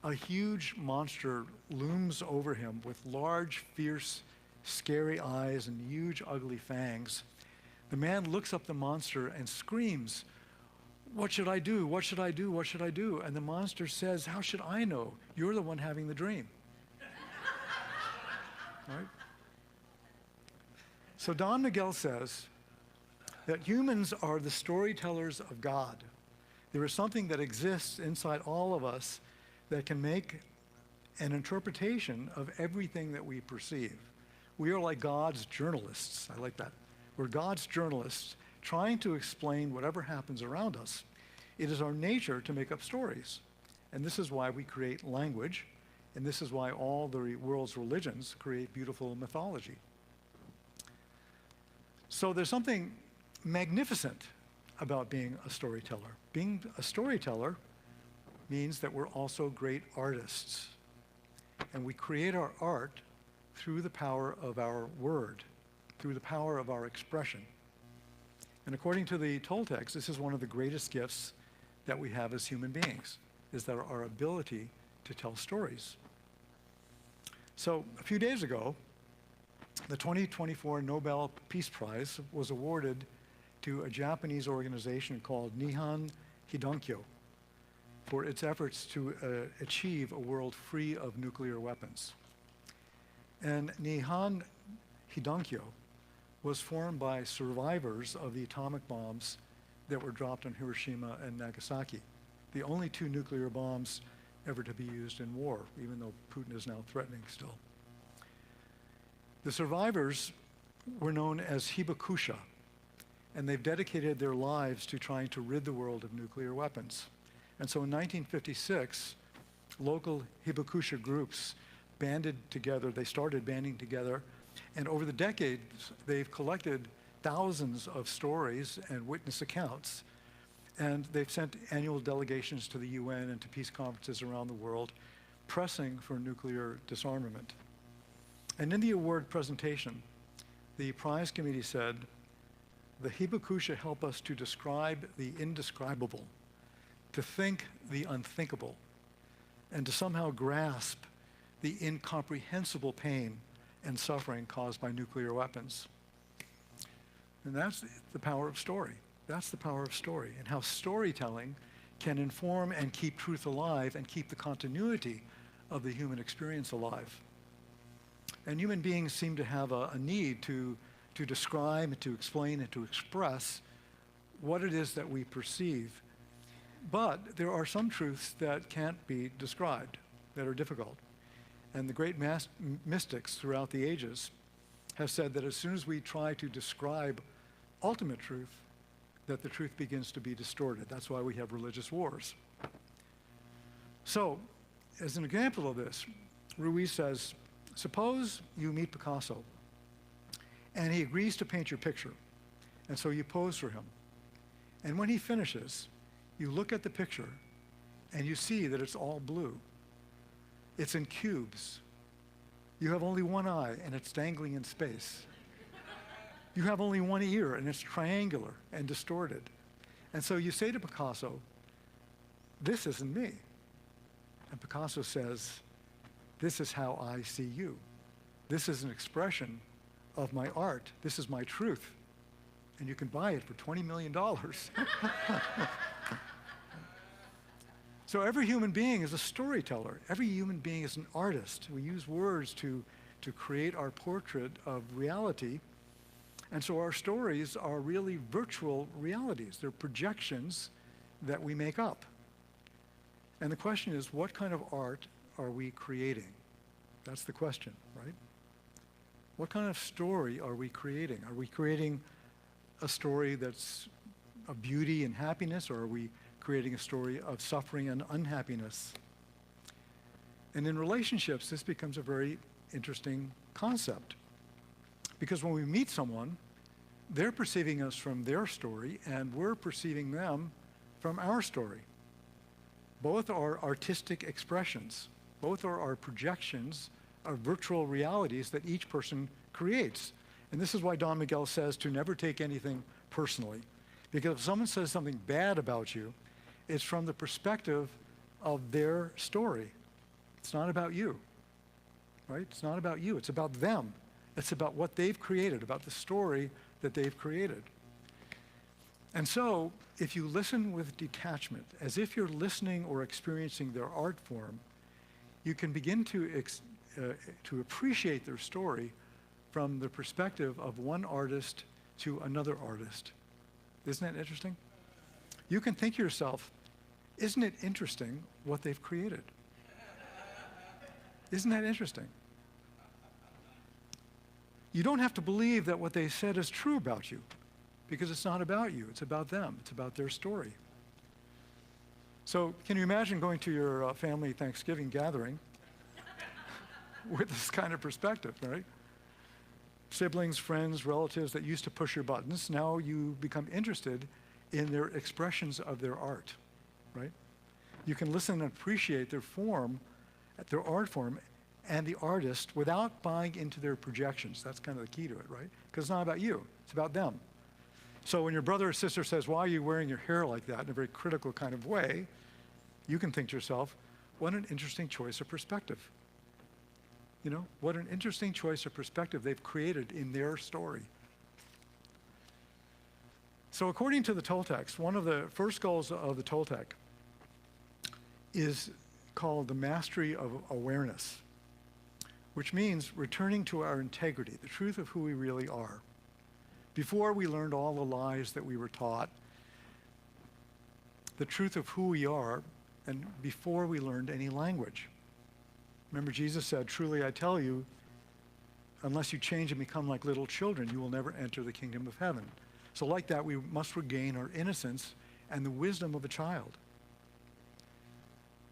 a huge monster looms over him with large, fierce, scary eyes and huge, ugly fangs. The man looks up the monster and screams, "What should I do? What should I do? What should I do?" And the monster says, "How should I know? You're the one having the dream." Right? So Don Miguel says that humans are the storytellers of God. There is something that exists inside all of us that can make an interpretation of everything that we perceive. We are like God's journalists. I like that. We're God's journalists trying to explain whatever happens around us. It is our nature to make up stories. And this is why we create language, and this is why all the world's religions create beautiful mythology. So there's something magnificent about being a storyteller. Being a storyteller means that we're also great artists. And we create our art through the power of our word, through the power of our expression. And according to the Toltecs, this is one of the greatest gifts that we have as human beings. is that our ability to tell stories. So a few days ago, the 2024 Nobel Peace Prize was awarded to a Japanese organization called Nihon Hidankyo for its efforts to achieve a world free of nuclear weapons. And Nihon Hidankyo was formed by survivors of the atomic bombs that were dropped on Hiroshima and Nagasaki, the only two nuclear bombs ever to be used in war, even though Putin is now threatening still. The survivors were known as hibakusha, and they've dedicated their lives to trying to rid the world of nuclear weapons. And so in 1956, local hibakusha groups banded together, they started banding together, and over the decades, they've collected thousands of stories and witness accounts, and they've sent annual delegations to the UN and to peace conferences around the world, pressing for nuclear disarmament. And in the award presentation, the prize committee said, "The hibakusha help us to describe the indescribable, to think the unthinkable, and to somehow grasp the incomprehensible pain and suffering caused by nuclear weapons." And that's the power of story. That's the power of story, and how storytelling can inform and keep truth alive and keep the continuity of the human experience alive. And human beings seem to have a need to describe, and to explain, and to express what it is that we perceive. But there are some truths that can't be described, that are difficult. And the great mystics throughout the ages have said that as soon as we try to describe ultimate truth, that the truth begins to be distorted. That's why we have religious wars. So, as an example of this, Ruiz says, suppose you meet Picasso, and he agrees to paint your picture, and so you pose for him. And when he finishes, you look at the picture, and you see that it's all blue. It's in cubes. You have only one eye, and it's dangling in space. You have only one ear, and it's triangular and distorted. And so you say to Picasso, "This isn't me." And Picasso says, "This is how I see you. This is an expression of my art. This is my truth. And you can buy it for $20 million. So every human being is a storyteller. Every human being is an artist. We use words to create our portrait of reality. And so our stories are really virtual realities. They're projections that we make up. And the question is, what kind of art are we creating? That's the question, right? What kind of story are we creating? Are we creating a story that's of beauty and happiness, or are we creating a story of suffering and unhappiness? And in relationships, this becomes a very interesting concept. Because when we meet someone, they're perceiving us from their story, and we're perceiving them from our story. Both are artistic expressions. Both are our projections of virtual realities that each person creates. And this is why Don Miguel says to never take anything personally. Because if someone says something bad about you, it's from the perspective of their story. It's not about you, right? It's not about you. It's about them. It's about what they've created, about the story that they've created. And so, if you listen with detachment, as if you're listening or experiencing their art form, you can begin to appreciate their story from the perspective of one artist to another artist. Isn't that interesting? You can think to yourself, isn't it interesting what they've created? Isn't that interesting? You don't have to believe that what they said is true about you, because it's not about you, it's about them, it's about their story. So can you imagine going to your family Thanksgiving gathering with this kind of perspective, right? Siblings, friends, relatives that used to push your buttons, now you become interested in their expressions of their art, right? You can listen and appreciate their form, their art form, and the artist without buying into their projections. That's kind of the key to it, right? Because it's not about you, it's about them. So when your brother or sister says, "Why are you wearing your hair like that?" in a very critical kind of way, you can think to yourself, what an interesting choice of perspective. You know, what an interesting choice of perspective they've created in their story. So according to the Toltecs, one of the first goals of the Toltec is called the mastery of awareness, which means returning to our integrity, the truth of who we really are. Before we learned all the lies that we were taught, the truth of who we are, and before we learned any language. Remember, Jesus said, "Truly I tell you, unless you change and become like little children, you will never enter the kingdom of heaven." So like that, we must regain our innocence and the wisdom of a child.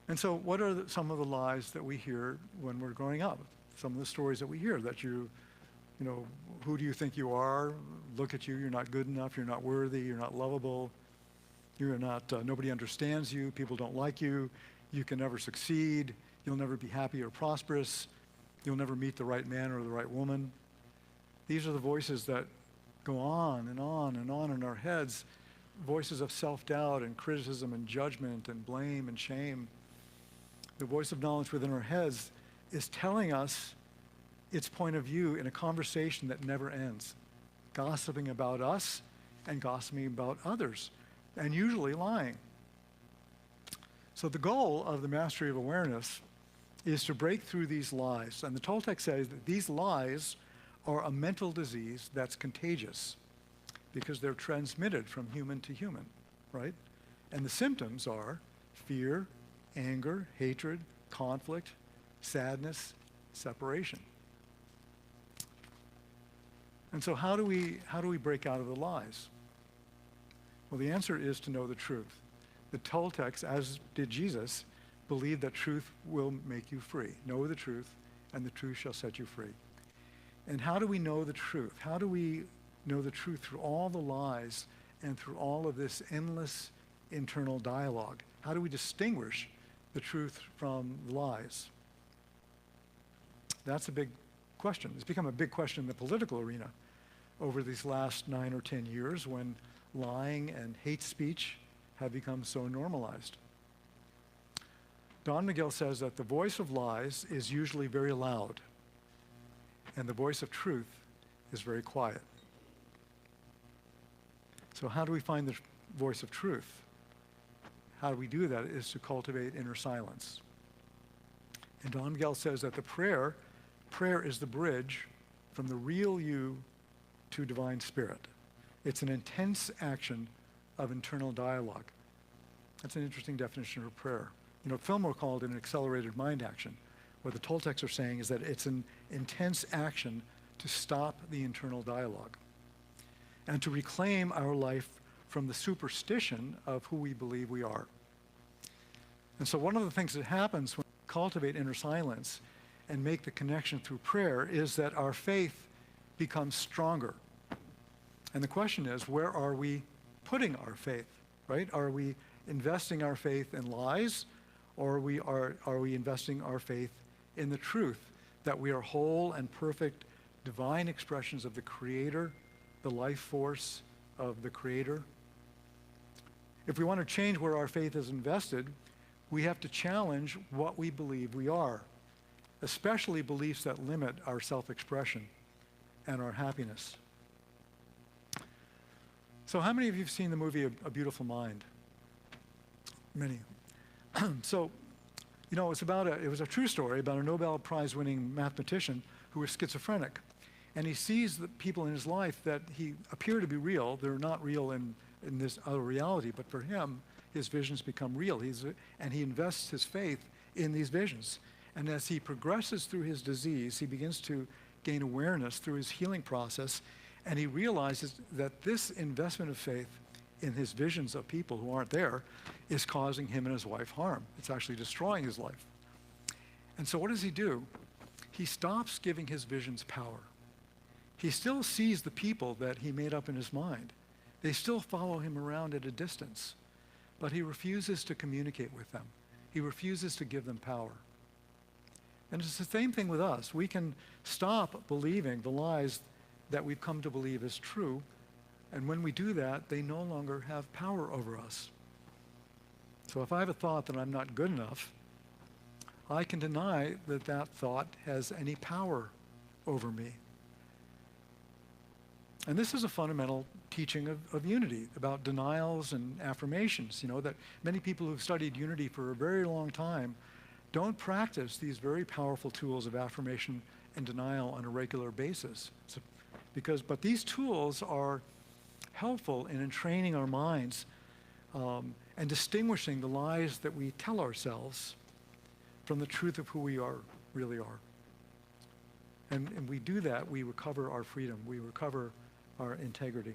And so what are some of the lies that we hear when we're growing up? Some of the stories that we hear that you know, who do you think you are? Look at you, you're not good enough, you're not worthy, you're not lovable, you're not, nobody understands you, people don't like you, you can never succeed, you'll never be happy or prosperous, you'll never meet the right man or the right woman. These are the voices that go on and on and on in our heads, voices of self-doubt and criticism and judgment and blame and shame. The voice of knowledge within our heads is telling us its point of view in a conversation that never ends, gossiping about us and gossiping about others, and usually lying. So the goal of the mastery of awareness is to break through these lies. And the Toltec says that these lies are a mental disease that's contagious because they're transmitted from human to human, right? And the symptoms are fear, anger, hatred, conflict, sadness, separation. And so how do we break out of the lies? Well, the answer is to know the truth. The Toltecs, as did Jesus, believe that truth will make you free. Know the truth, and the truth shall set you free. And how do we know the truth? How do we know the truth through all the lies and through all of this endless internal dialogue? How do we distinguish the truth from the lies? That's a big question. It's become a big question in the political arena over these last 9 or 10 years when lying and hate speech have become so normalized. Don Miguel says that the voice of lies is usually very loud, and the voice of truth is very quiet. So how do we find the voice of truth? How do we do that is to cultivate inner silence. And Don Miguel says that the prayer is the bridge from the real you to divine spirit. It's an intense action of internal dialogue. That's an interesting definition of prayer. You know, Fillmore called it an accelerated mind action. What the Toltecs are saying is that it's an intense action to stop the internal dialogue and to reclaim our life from the superstition of who we believe we are. And so one of the things that happens when we cultivate inner silence and make the connection through prayer is that our faith becomes stronger. And the question is, where are we putting our faith, right? Are we investing our faith in lies, or are we investing our faith in the truth that we are whole and perfect divine expressions of the Creator, the life force of the Creator? If we want to change where our faith is invested, we have to challenge what we believe we are, especially beliefs that limit our self-expression and our happiness. So how many of you have seen the movie A Beautiful Mind? Many. So, you know, it was a true story about a Nobel Prize-winning mathematician who was schizophrenic. And he sees the people in his life that he appear to be real. They're not real in this other reality, but for him, his visions become real. And he invests his faith in these visions. And as he progresses through his disease, he begins to gain awareness through his healing process, and he realizes that this investment of faith in his visions of people who aren't there is causing him and his wife harm. It's actually destroying his life. And so what does he do? He stops giving his visions power. He still sees the people that he made up in his mind. They still follow him around at a distance, but he refuses to communicate with them. He refuses to give them power. And it's the same thing with us. We can stop believing the lies that we've come to believe is true, and when we do that, they no longer have power over us. So if I have a thought that I'm not good enough, I can deny that that thought has any power over me. And this is a fundamental teaching of unity, about denials and affirmations, that many people who've studied unity for a very long time don't practice these very powerful tools of affirmation and denial on a regular basis. But these tools are helpful in entraining our minds and distinguishing the lies that we tell ourselves from the truth of who we really are. And we do that, we recover our freedom, we recover our integrity.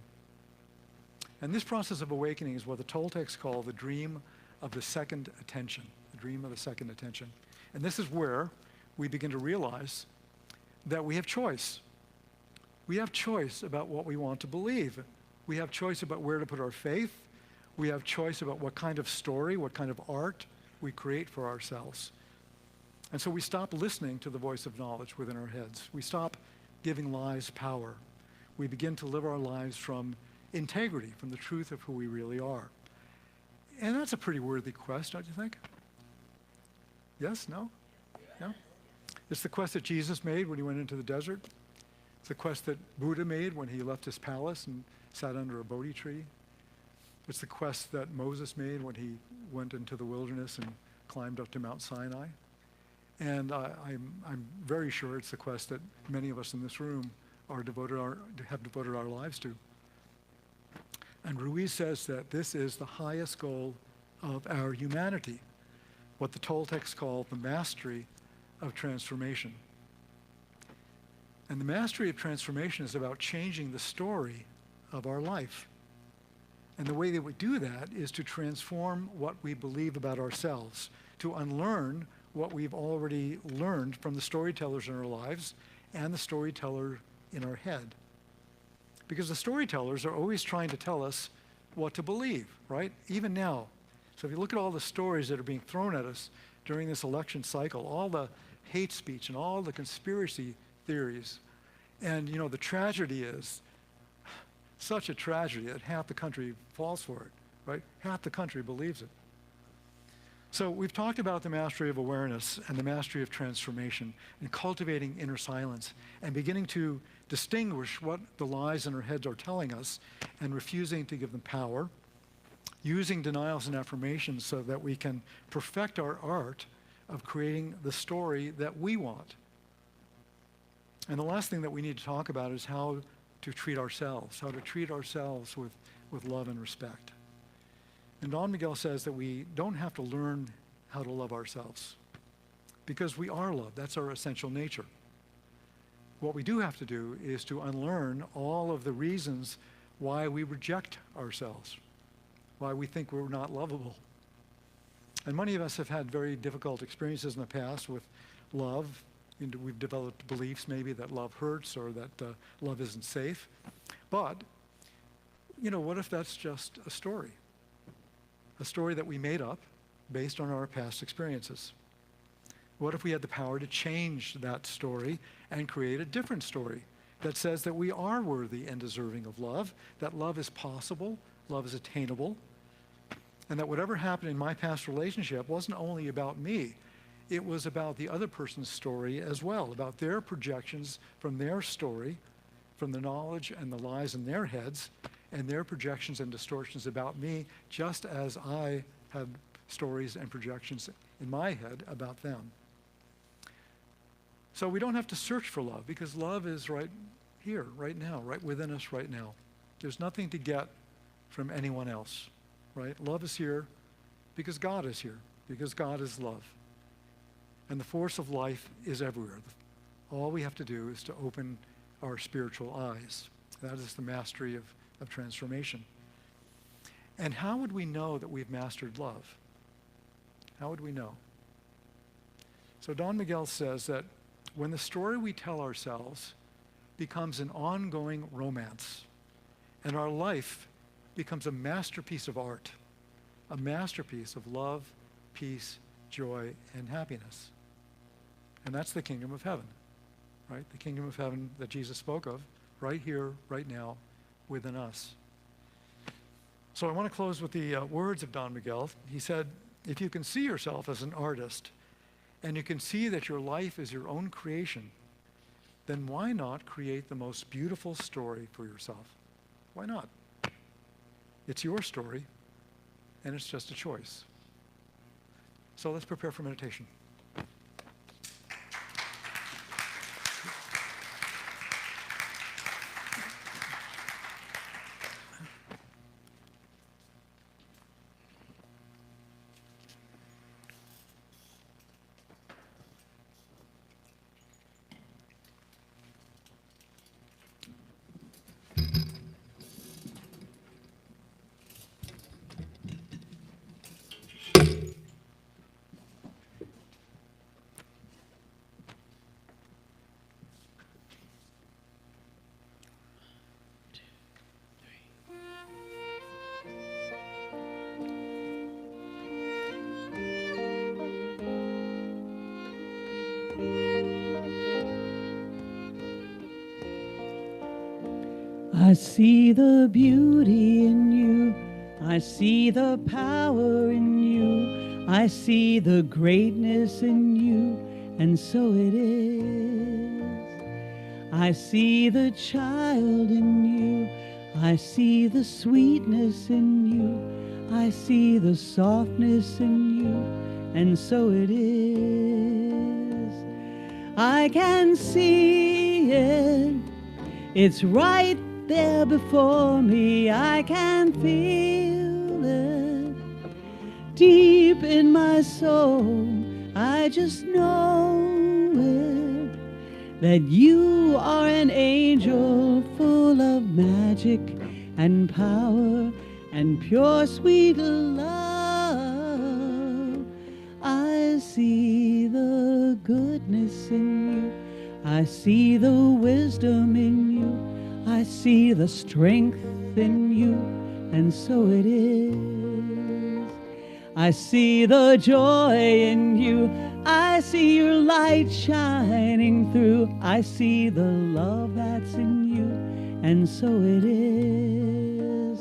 And this process of awakening is what the Toltecs call the dream of the second attention, the dream of the second attention. And this is where we begin to realize that we have choice. We have choice about what we want to believe. We have choice about where to put our faith. We have choice about what kind of story, what kind of art we create for ourselves. And so we stop listening to the voice of knowledge within our heads. We stop giving lies power. We begin to live our lives from integrity, from the truth of who we really are. And that's a pretty worthy quest, don't you think? Yes? No? Yeah? It's the quest that Jesus made when he went into the desert. It's the quest that Buddha made when he left his palace and sat under a Bodhi tree. It's the quest that Moses made when he went into the wilderness and climbed up to Mount Sinai. And I'm very sure it's the quest that many of us in this room have devoted our lives to. And Ruiz says that this is the highest goal of our humanity, what the Toltecs call the mastery of transformation. And the mastery of transformation is about changing the story of our life. And the way that we do that is to transform what we believe about ourselves, to unlearn what we've already learned from the storytellers in our lives and the storyteller in our head. Because the storytellers are always trying to tell us what to believe, right? Even now. So if you look at all the stories that are being thrown at us during this election cycle, all the hate speech and all the conspiracy theories, and the tragedy is such a tragedy that half the country falls for it, right? Half the country believes it. So we've talked about the mastery of awareness and the mastery of transformation and cultivating inner silence and beginning to distinguish what the lies in our heads are telling us and refusing to give them power, using denials and affirmations so that we can perfect our art of creating the story that we want. And the last thing that we need to talk about is how to treat ourselves with love and respect. And Don Miguel says that we don't have to learn how to love ourselves because we are love. That's our essential nature. What we do have to do is to unlearn all of the reasons why we reject ourselves, why we think we're not lovable. And many of us have had very difficult experiences in the past with love. We've developed beliefs maybe that love hurts or that love isn't safe. But, what if that's just a story? A story that we made up based on our past experiences. What if we had the power to change that story and create a different story that says that we are worthy and deserving of love, that love is possible, love is attainable, and that whatever happened in my past relationship wasn't only about me, it was about the other person's story as well, about their projections from their story, from the knowledge and the lies in their heads, and their projections and distortions about me, just as I had stories and projections in my head about them. So we don't have to search for love because love is right here, right now, right within us right now. There's nothing to get from anyone else, right? Love is here because God is here, because God is love. And the force of life is everywhere. All we have to do is to open our spiritual eyes. That is the mastery of transformation. And how would we know that we've mastered love? How would we know? So Don Miguel says that when the story we tell ourselves becomes an ongoing romance, and our life becomes a masterpiece of art, a masterpiece of love, peace, joy, and happiness. And that's the kingdom of heaven, right? The kingdom of heaven that Jesus spoke of, right here, right now, within us. So I want to close with the words of Don Miguel. He said, if you can see yourself as an artist, and you can see that your life is your own creation, then why not create the most beautiful story for yourself? Why not? It's your story, and it's just a choice. So let's prepare for meditation. I see the beauty in you. I see the power in you. I see the greatness in you, and so it is. I see the child in you. I see the sweetness in you. I see the softness in you, and so it is. I can see it. It's right there before me. I can feel it deep in my soul. I just know it, that you are an angel full of magic and power and pure sweet love. I see the goodness in you. I see the wisdom in you. I see the strength in you, and so it is. I see the joy in you. I see your light shining through. I see the love that's in you, and so it is.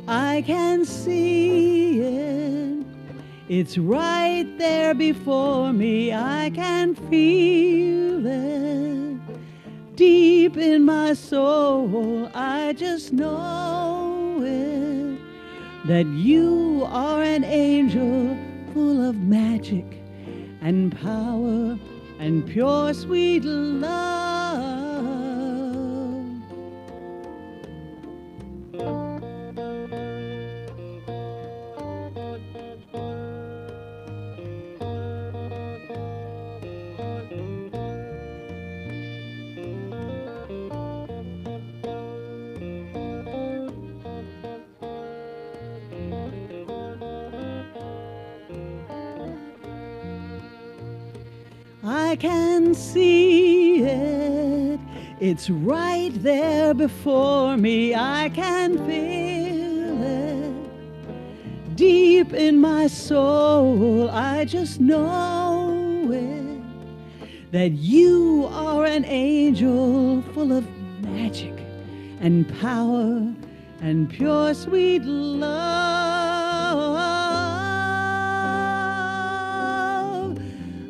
I can see it. It's right there before me. I can feel it deep in my soul. I just know it, that you are an angel full of magic and power and pure sweet love. I can see it. It's right there before me. I can feel it deep in my soul. I just know it, that you are an angel full of magic and power and pure sweet love.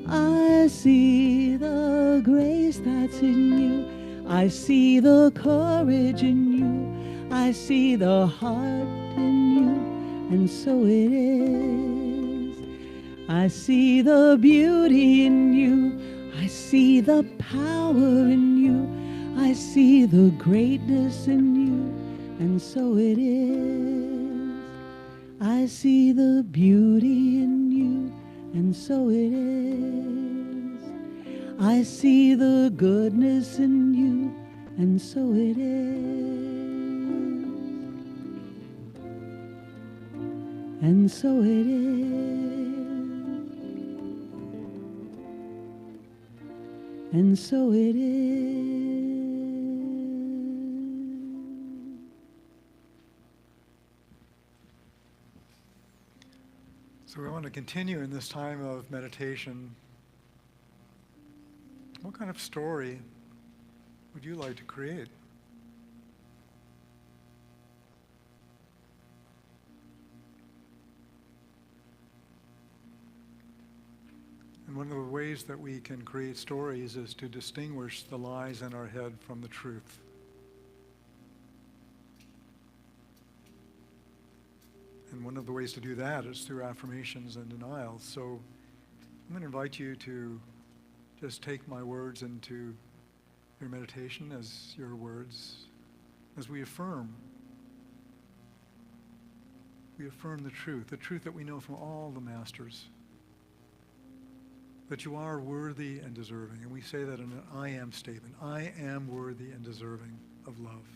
I see the grace that's in you. I see the courage in you. I see the heart in you, and so it is. I see the beauty in you. I see the power in you. I see the greatness in you, and so it is. I see the beauty in you, and so it is. I see the goodness in you, and so it is. And so it is. And so it is. So we want to continue in this time of meditation. What kind of story would you like to create? ways that we can create stories is to distinguish the lies in our head from the truth. And one of the ways to do that is through affirmations and denials. So I'm going to invite you to just take my words into your meditation as your words, as we affirm the truth that we know from all the masters, that you are worthy and deserving. And we say that in an I am statement. I am worthy and deserving of love.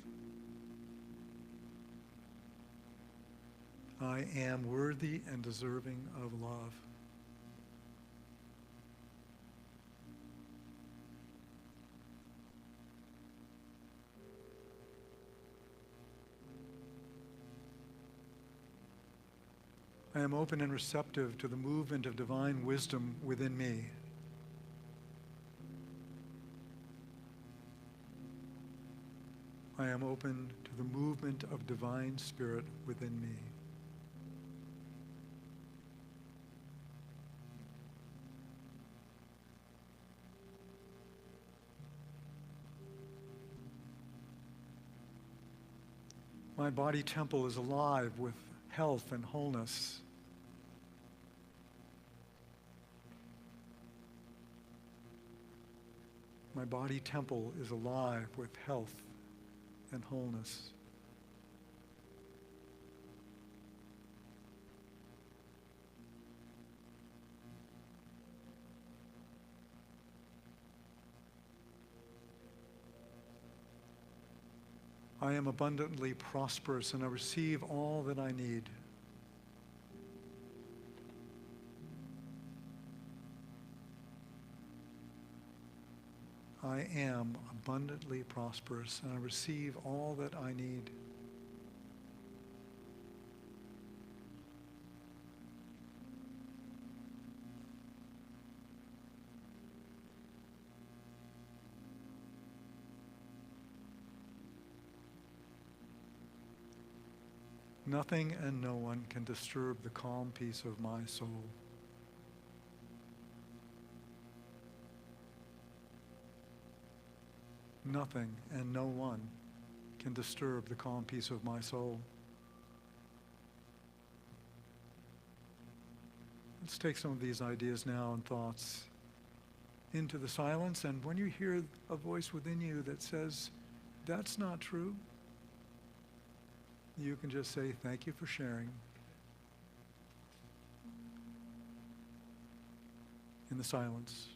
I am worthy and deserving of love. I am open and receptive to the movement of divine wisdom within me. I am open to the movement of divine spirit within me. My body temple is alive with health and wholeness. My body temple is alive with health and wholeness. I am abundantly prosperous and I receive all that I need. I am abundantly prosperous and I receive all that I need. Nothing and no one can disturb the calm peace of my soul. Nothing and no one can disturb the calm peace of my soul. Let's take some of these ideas now and thoughts into the silence, and when you hear a voice within you that says, that's not true, you can just say, thank you for sharing. In the silence.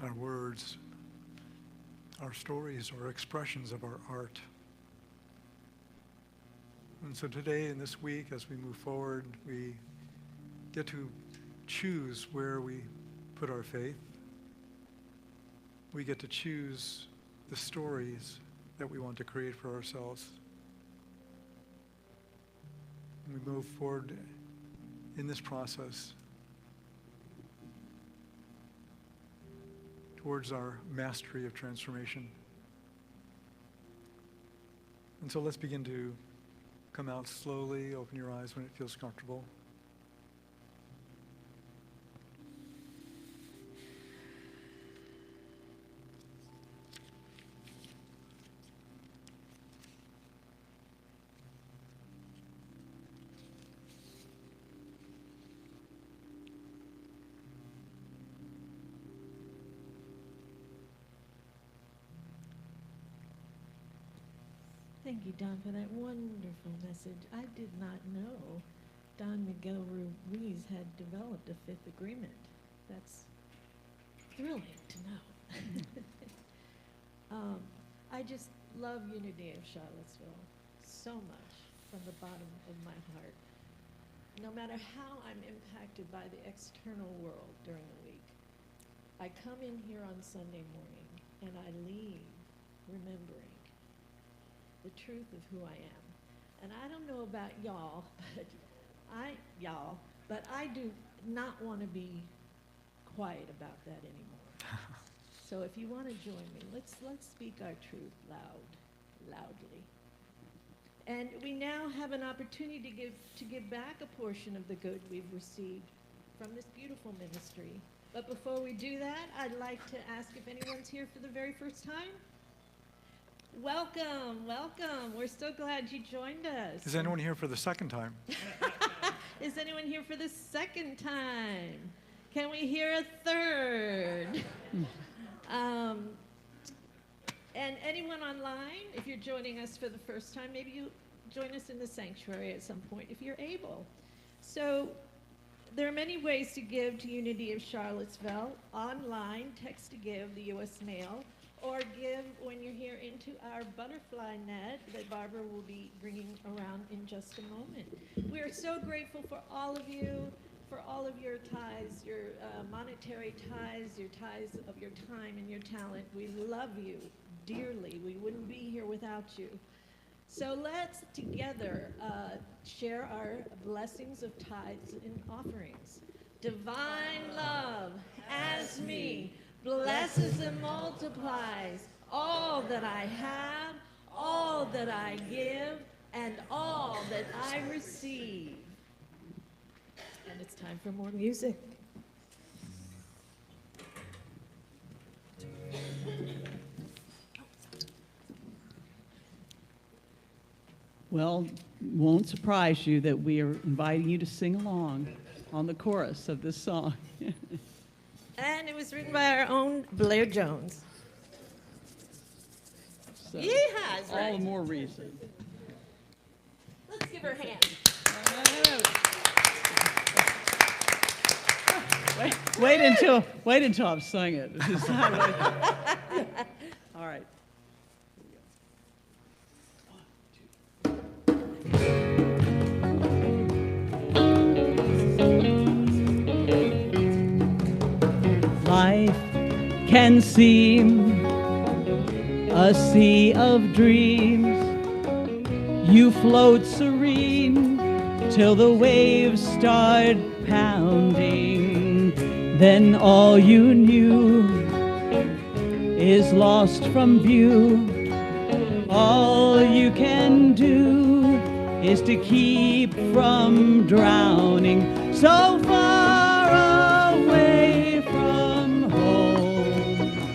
our words, our stories, or expressions of our art. And so today and this week, as we move forward, we get to choose where we put our faith. We get to choose the stories that we want to create for ourselves. And we move forward in this process towards our mastery of transformation. And so let's begin to come out slowly, open your eyes when it feels comfortable. Thank you, Don, for that wonderful message. I did not know Don Miguel Ruiz had developed a fifth agreement. That's thrilling to know. I just love Unity of Charlottesville so much from the bottom of my heart. No matter how I'm impacted by the external world during the week, I come in here on Sunday morning and I leave remembering the truth of who I am. And I don't know about y'all, but I do not want to be quiet about that anymore. So if you want to join me, let's speak our truth loudly. And we now have an opportunity to give back a portion of the good we've received from this beautiful ministry. But before we do that, I'd like to ask if anyone's here for the very first time. Welcome, welcome. We're so glad you joined us. Is anyone here for the second time? Is anyone here for the second time? Can we hear a third? And anyone online, if you're joining us for the first time, maybe you join us in the sanctuary at some point if you're able. So there are many ways to give to Unity of Charlottesville. Online, text to give, the U.S. mail, or give when you're here into our butterfly net that Barbara will be bringing around in just a moment. We are so grateful for all of you, for all of your tithes, your monetary tithes, your tithes of your time and your talent. We love you dearly. We wouldn't be here without you. So let's together share our blessings of tithes and offerings. Divine love as me blesses and multiplies all that I have, all that I give, and all that I receive. And it's time for more music. Well, won't surprise you that we are inviting you to sing along on the chorus of this song. And it was written by our own Blair Jones. So, Yeehaw, all the more reason. Let's give her a hand. Wait until I've sung it. All right. Life can seem a sea of dreams. You float serene till the waves start pounding. Then all you knew is lost from view. All you can do is to keep from drowning. So far away from home,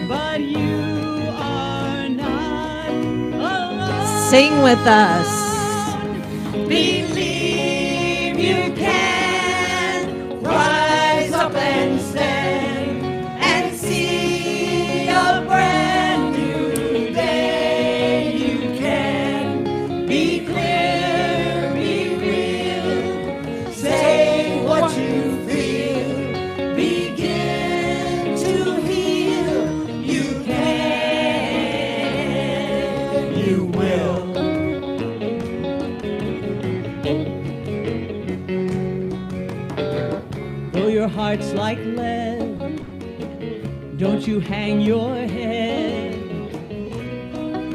but you are not alone. Sing with us. Believe you can rise up and stand and see a brand new day. You can be clear, be real, say what you feel, begin Though your heart's like lead, don't you hang your head.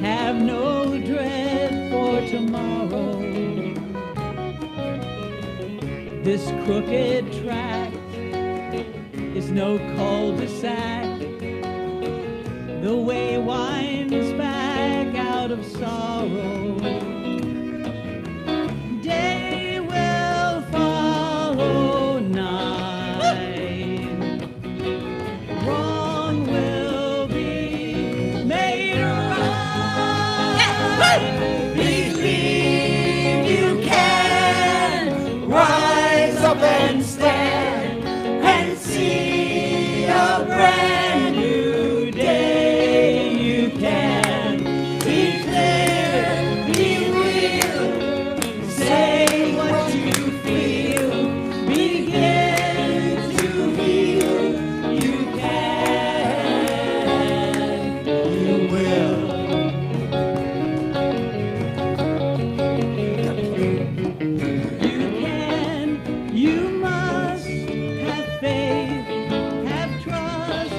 Have no dread for tomorrow. This crooked track is no cul-de-sac. The way winds back out of sorrow. Day will follow night. Wrong will be made right. Believe you can rise up and stand and see a brand new day. You can be clear, be real, say what you feel, begin to heal. You can, you will. You can, you must have faith, have trust.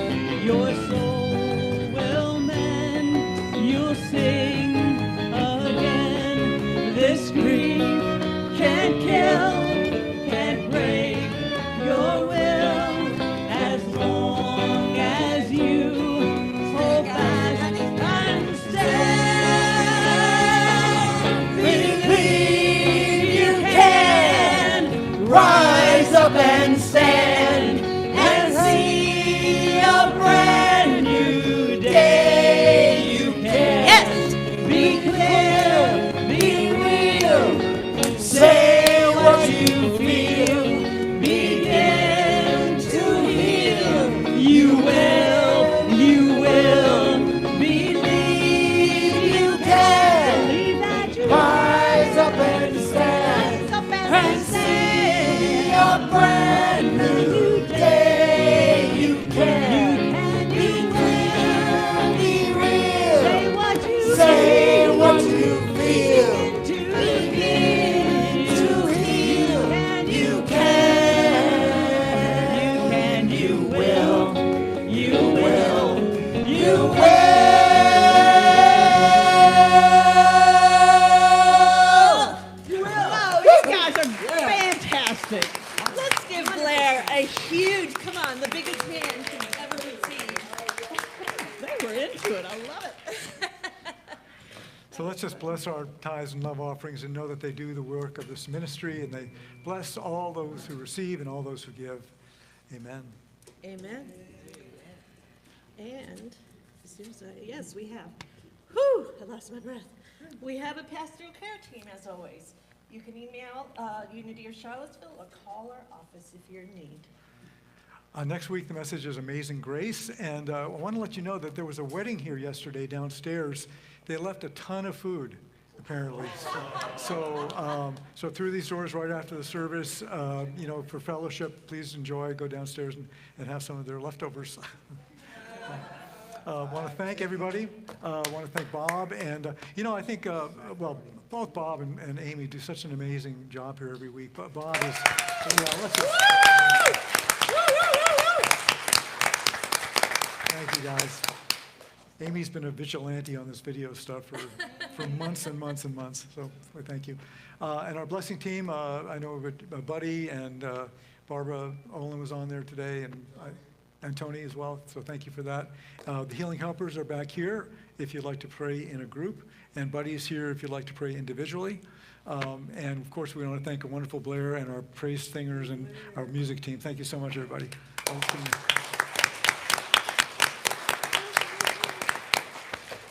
Your soul will mend. You'll sing again. This grief can't kill, can't break your will. As long as you hold fast and stand. Believe you can rise up and stand and see a brand new day. You can. Yes. Be clear, be real, say what you feel, begin to heal. You will, believe you can. Believe that you rise up and stand and see a brand new day. You can, be clear, be real, say what you feel, begin to heal. You can, you will, you will, you will. Wow, you guys are fantastic. Let's give Blair a huge, come on, the biggest hand she's ever received. They were into it. I love it. So let's just bless our tithes and love offerings and know that they do the work of this ministry, and they bless all those who receive and all those who give. Amen. Amen. And, as soon as yes, we have. Whew, I lost my breath. We have a pastoral care team, as always. You can email Unity of Charlottesville or call our office if you're in need. Next week, the message is Amazing Grace, and I want to let you know that there was a wedding here yesterday downstairs. They left a ton of food, apparently. So through these doors right after the service, for fellowship, please enjoy, go downstairs and have some of their leftovers. Want to thank everybody. Want to thank Bob. And, I think, both Bob and Amy do such an amazing job here every week. But Bob is, let's just... Thank you, guys. Amy's been a vigilante on this video stuff for months and months and months, so thank you. And our blessing team, I know Buddy and Barbara Olin was on there today, and Tony as well, so thank you for that. The Healing Helpers are back here if you'd like to pray in a group, and Buddy's here if you'd like to pray individually. And of course, we want to thank a wonderful Blair and our praise singers and our music team. Thank you so much, everybody.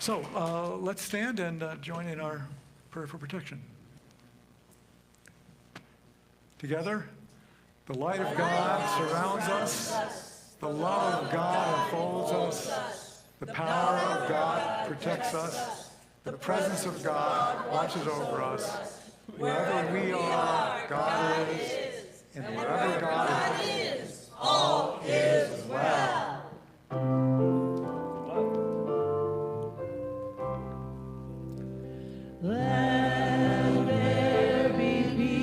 So let's stand and join in our prayer for protection. Together, the light of God surrounds us, the love of God enfolds us, the power of God protects us, the presence of God watches over us. Wherever we are, God is, and wherever God is, all is well. Let there be peace.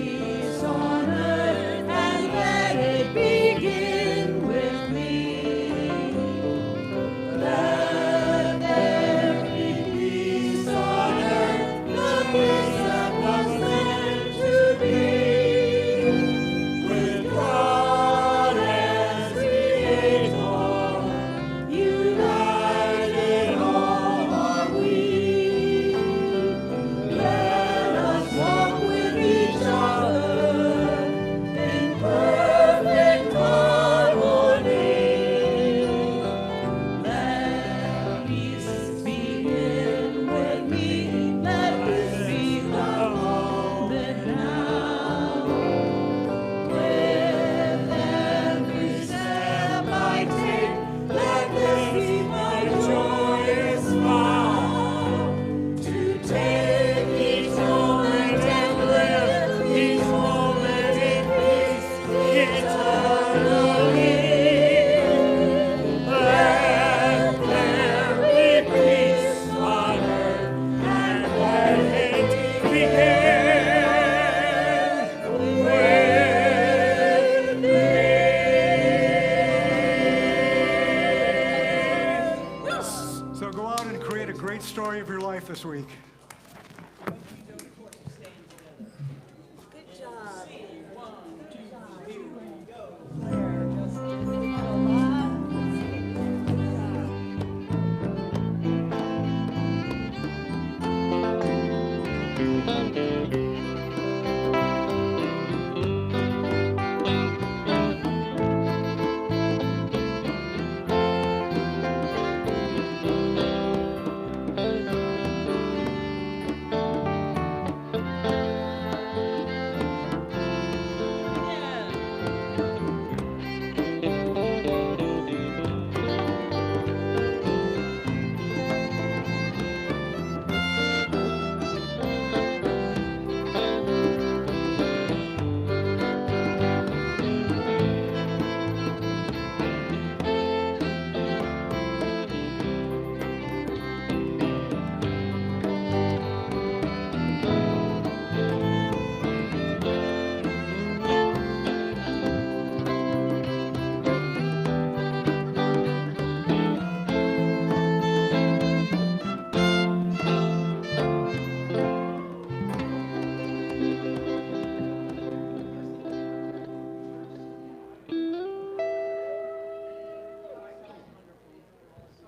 this week. Good job.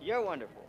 You're wonderful.